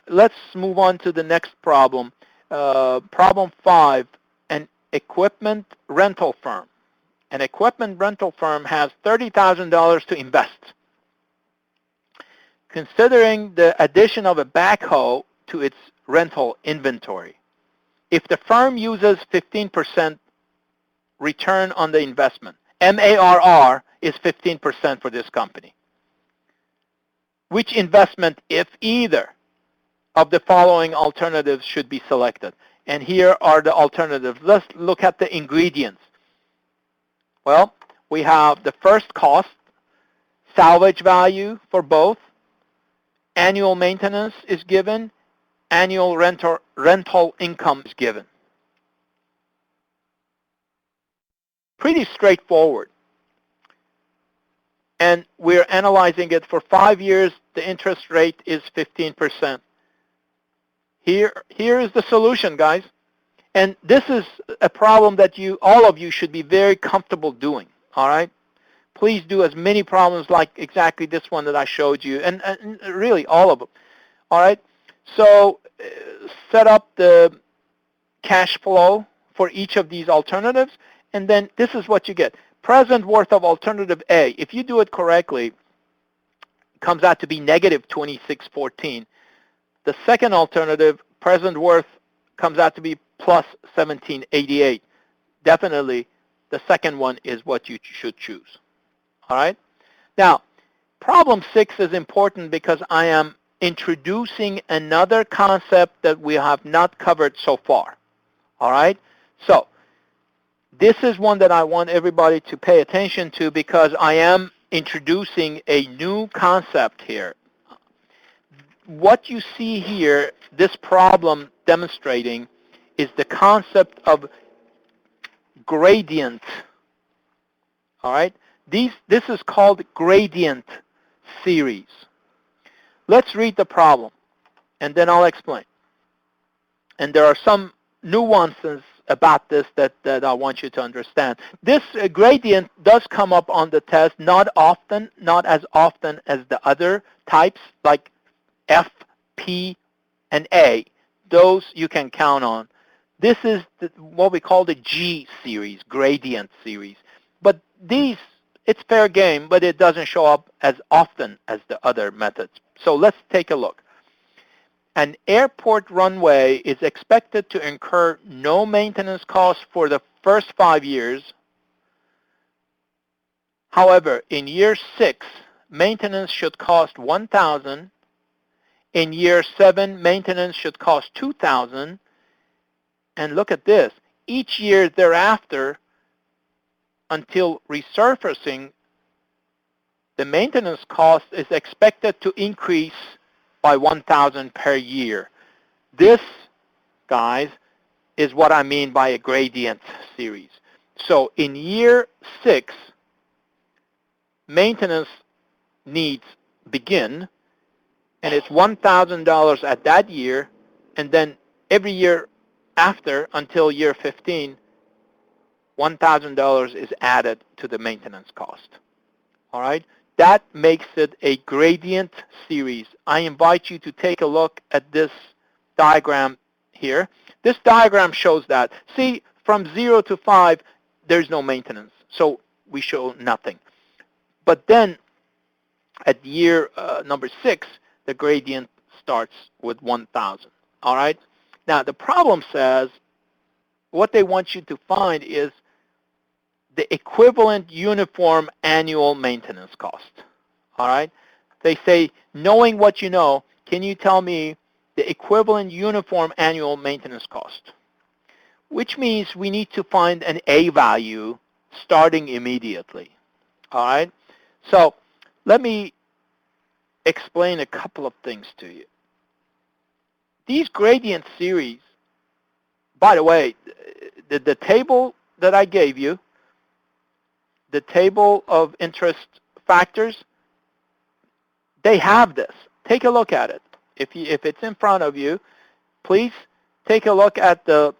Let's move on to the next problem. Problem 5, an equipment rental firm. An equipment rental firm has $30,000 to invest. Considering the addition of a backhoe to its rental inventory, if the firm uses 15% return on the investment, MARR is 15% for this company. Which investment, if either, of the following alternatives should be selected? And here are the alternatives. Let's look at the ingredients. Well, we have the first cost, salvage value for both, annual maintenance is given, annual rental income is given. Pretty straightforward. And we're analyzing it for 5 years. The interest rate is 15%. Here is the solution, guys. And this is a problem that all of you should be very comfortable doing, all right? Please do as many problems like exactly this one that I showed you, and really all of them, all right? So set up the cash flow for each of these alternatives, and then this is what you get. Present worth of alternative A, if you do it correctly, comes out to be negative 2614. The second alternative, present worth, comes out to be plus 1788. Definitely, the second one is what you should choose. All right? Now, problem 6 is important because I am introducing another concept that we have not covered so far. All right? So, this is one that I want everybody to pay attention to because I am introducing a new concept here. What you see here, this problem demonstrating, is the concept of gradient. All right? This is called gradient series. Let's read the problem, and then I'll explain. And there are some nuances about this that I want you to understand. This gradient does come up on the test, not often, not as often as the other types, like F, P, and A. Those you can count on. This is what we call the G series, gradient series. But these, it's fair game, but it doesn't show up as often as the other methods. So let's take a look. An airport runway is expected to incur no maintenance costs for the first 5 years. However, in year 6, maintenance should cost $1,000. In year 7, maintenance should cost $2,000. And look at this. Each year thereafter, until resurfacing, the maintenance cost is expected to increase by $1,000 per year. This, guys, is what I mean by a gradient series. So in year 6, maintenance needs begin, and it's $1,000 at that year, and then every year after until year 15, $1,000 is added to the maintenance cost. All right? That makes it a gradient series. I invite you to take a look at this diagram here. This diagram shows that. See, from 0 to 5, there's no maintenance, so we show nothing. But then at year number 6, the gradient starts with 1,000. All right? Now, the problem says what they want you to find is the equivalent uniform annual maintenance cost. All right? They say, knowing what you know, can you tell me the equivalent uniform annual maintenance cost? Which means we need to find an A value starting immediately. All right? So let me explain a couple of things to you. These gradient series, by the way, the table that I gave you, the table of interest factors, they have this. Take a look at it. If it's in front of you, please take a look at the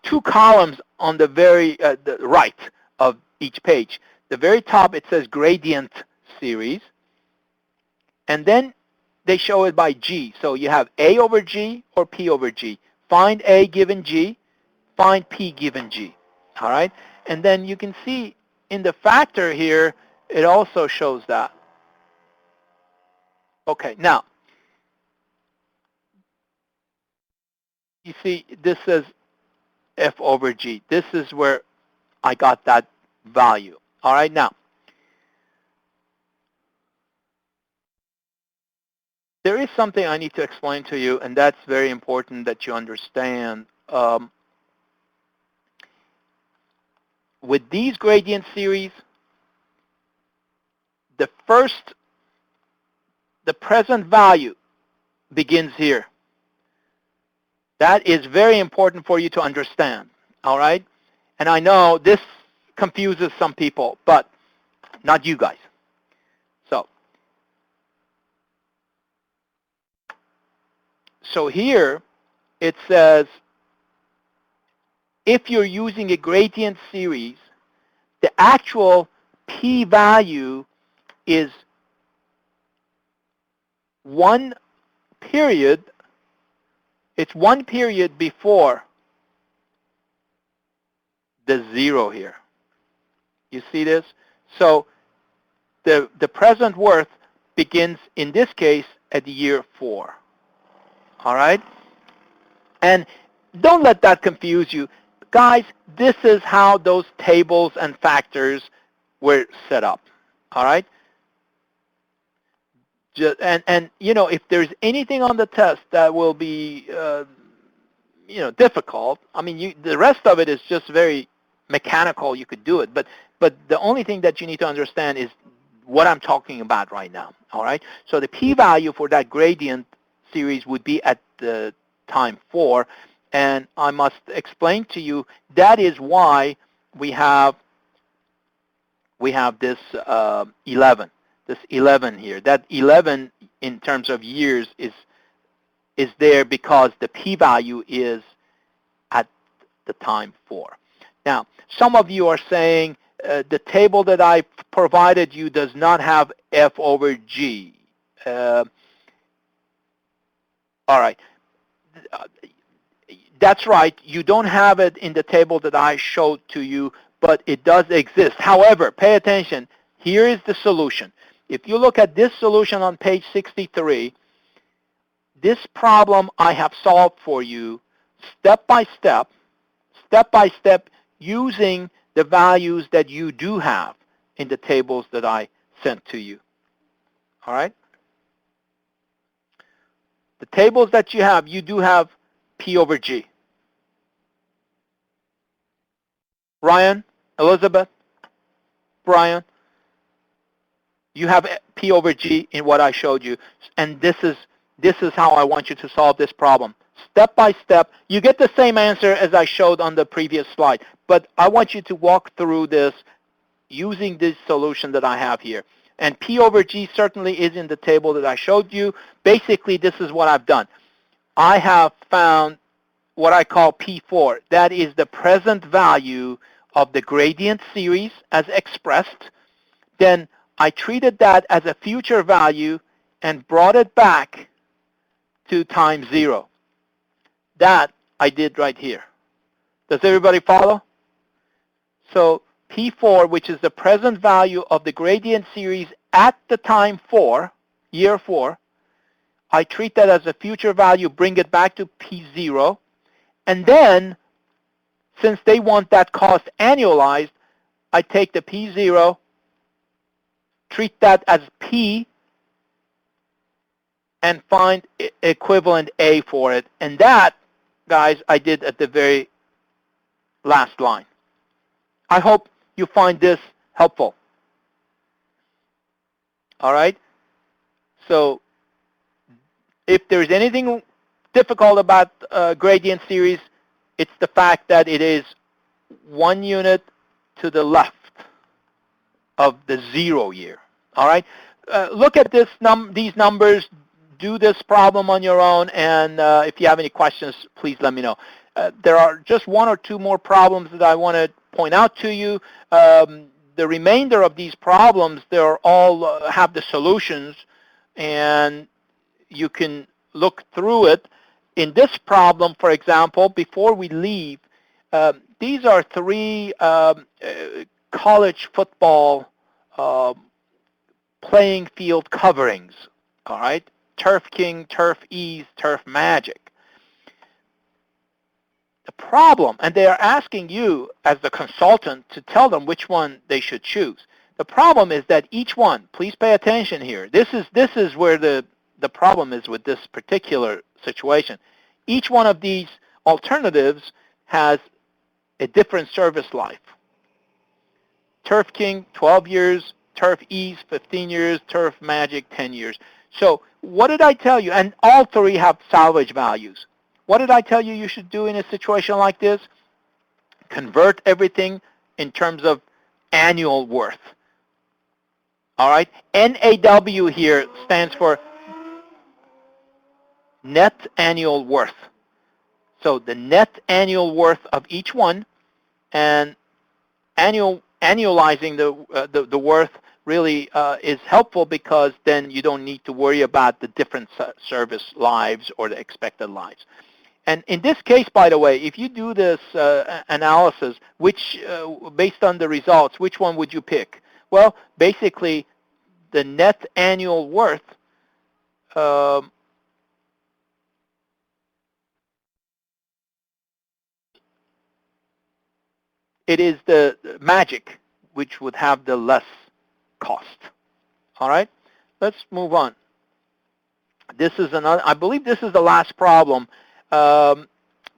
two columns on the the right of each page. The very top, it says gradient series, and then they show it by G. So you have A over G or P over G. Find A given G, find P given G. All right? And then you can see in the factor here, it also shows that. Okay, now, you see this says F over G. This is where I got that value. All right, now, there is something I need to explain to you, and that's very important that you understand. With these gradient series, the present value begins here. That is very important for you to understand, all right? And I know this confuses some people, but not you guys. So here it says if you're using a gradient series, the actual p-value is one period. It's one period before the 0 here. You see this? So the present worth begins, in this case, at year 4. All right? And don't let that confuse you. Guys, this is how those tables and factors were set up. All right? And you know, if there's anything on the test that will be difficult, I mean, the rest of it is just very mechanical. You could do it, but the only thing that you need to understand is what I'm talking about right now. All right. So the p-value for that gradient series would be at the time 4, and I must explain to you that is why we have this 11. This 11 here. That 11 in terms of years is there because the p-value is at the time 4. Now, some of you are saying the table that I provided you does not have F over G. All right. That's right. You don't have it in the table that I showed to you, but it does exist. However, pay attention. Here is the solution. If you look at this solution on page 63, this problem I have solved for you step by step, using the values that you do have in the tables that I sent to you. All right? The tables that you do have P over G. Ryan, Elizabeth, Brian, you have P over G in what I showed you, and this is how I want you to solve this problem. Step by step, you get the same answer as I showed on the previous slide, but I want you to walk through this using this solution that I have here. And P over G certainly is in the table that I showed you. Basically, this is what I've done. I have found what I call P4. That is the present value of the gradient series as expressed. Then I treated that as a future value and brought it back to time 0. That I did right here. Does everybody follow? So P4, which is the present value of the gradient series at the time 4, year 4, I treat that as a future value, bring it back to P0, and then, since they want that cost annualized, I take the P0, treat that as P, and find equivalent A for it. And that, guys, I did at the very last line. I hope you find this helpful. All right? So if there's anything difficult about gradient series, it's the fact that it is 1 unit to the left of the 0 year. All right? Look at these numbers. Do this problem on your own, and if you have any questions, please let me know. There are just 1 or 2 more problems that I want to point out to you. The remainder of these problems, they're all have the solutions, and you can look through it. In this problem, for example, before we leave, these are 3 college football playing field coverings, all right? Turf King, Turf Ease, Turf Magic. The problem, and they are asking you as the consultant to tell them which one they should choose. The problem is that each one, please pay attention here. This is where the problem is with this particular situation. Each one of these alternatives has a different service life. Turf King, 12 years. Turf Ease, 15 years. Turf Magic, 10 years. So what did I tell you? And all 3 have salvage values. What did I tell you you should do in a situation like this? Convert everything in terms of annual worth. All right? NAW here stands for net annual worth. So the net annual worth of each one, and annualizing the worth really is helpful, because then you don't need to worry about the different service lives or the expected lives. And in this case, by the way, if you do this analysis, which based on the results, which one would you pick? Well, basically, the net annual worth it is the Magic, which would have the less cost. All right, let's move on. This is another. I believe this is the last problem.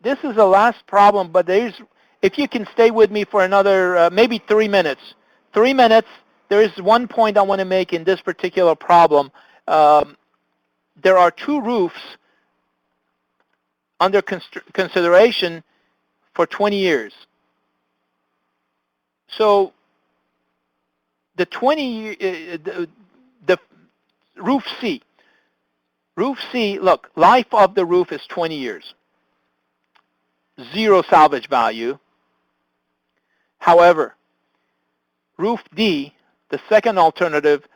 This is the last problem, but if you can stay with me for another maybe 3 minutes. 3 minutes. There is one point I want to make in this particular problem. There are 2 roofs under consideration for 20 years. So the roof C. Roof C, look, life of the roof is 20 years. 0 salvage value. However, roof D, the second alternative,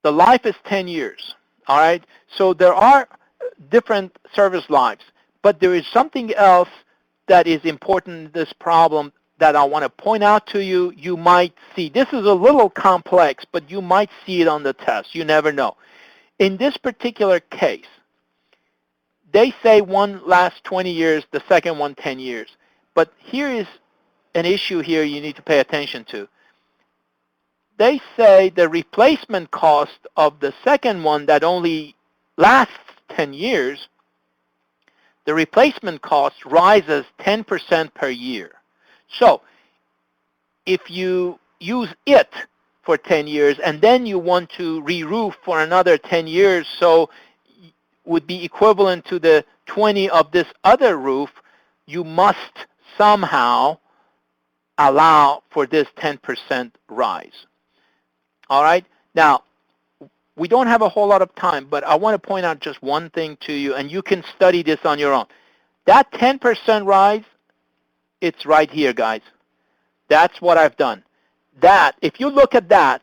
the life is 10 years. All right? So there are different service lives, but there is something else that is important in this problem that I want to point out to you. You might see. This is a little complex, but you might see it on the test. You never know. In this particular case, they say one lasts 20 years, the second one 10 years. But here is an issue here you need to pay attention to. They say the replacement cost of the second one that only lasts 10 years, the replacement cost rises 10% per year. So if you use it for 10 years and then you want to re-roof for another 10 years, so would be equivalent to the 20 of this other roof, you must somehow allow for this 10% rise. All right? Now, we don't have a whole lot of time, but I want to point out just one thing to you, and you can study this on your own. That 10% rise, it's right here, guys. That's what I've done. That, if you look at that,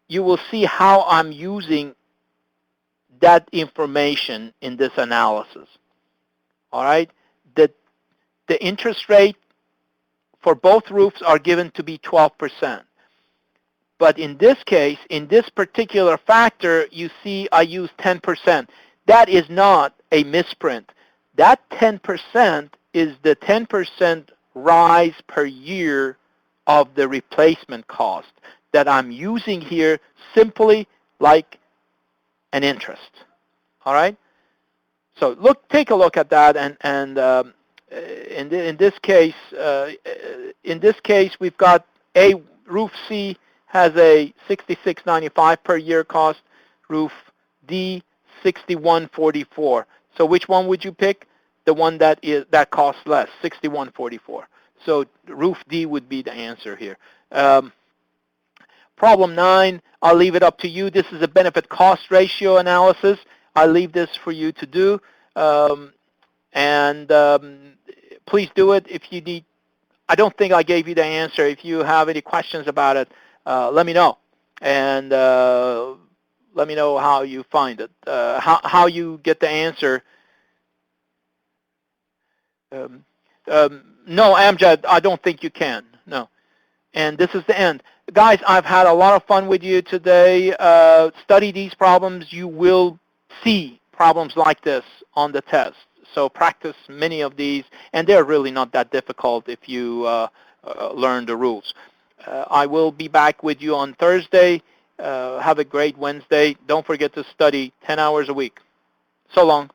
you will see how I'm using that information in this analysis. All right? The interest rate for both roofs are given to be 12%. But in this case, in this particular factor, you see I use 10%. That is not a misprint. That 10% is the 10% rise per year of the replacement cost that I'm using here simply like an interest. All right? So take a look at that, and in this case, we've got a roof C has a $66.95 per year cost, roof D $61.44. So which one would you pick? The one that costs less, $61.44. So roof D would be the answer here. Problem 9, I'll leave it up to you. This is a benefit cost ratio analysis. I'll leave this for you to do. Please do it if you need. I don't think I gave you the answer. If you have any questions about it, let me know. And let me know how you find it, how you get the answer. No, Amjad, I don't think you can. No. And this is the end. Guys, I've had a lot of fun with you today. Study these problems. You will see problems like this on the test. So practice many of these, and they're really not that difficult if you learn the rules. I will be back with you on Thursday. Have a great Wednesday. Don't forget to study 10 hours a week. So long.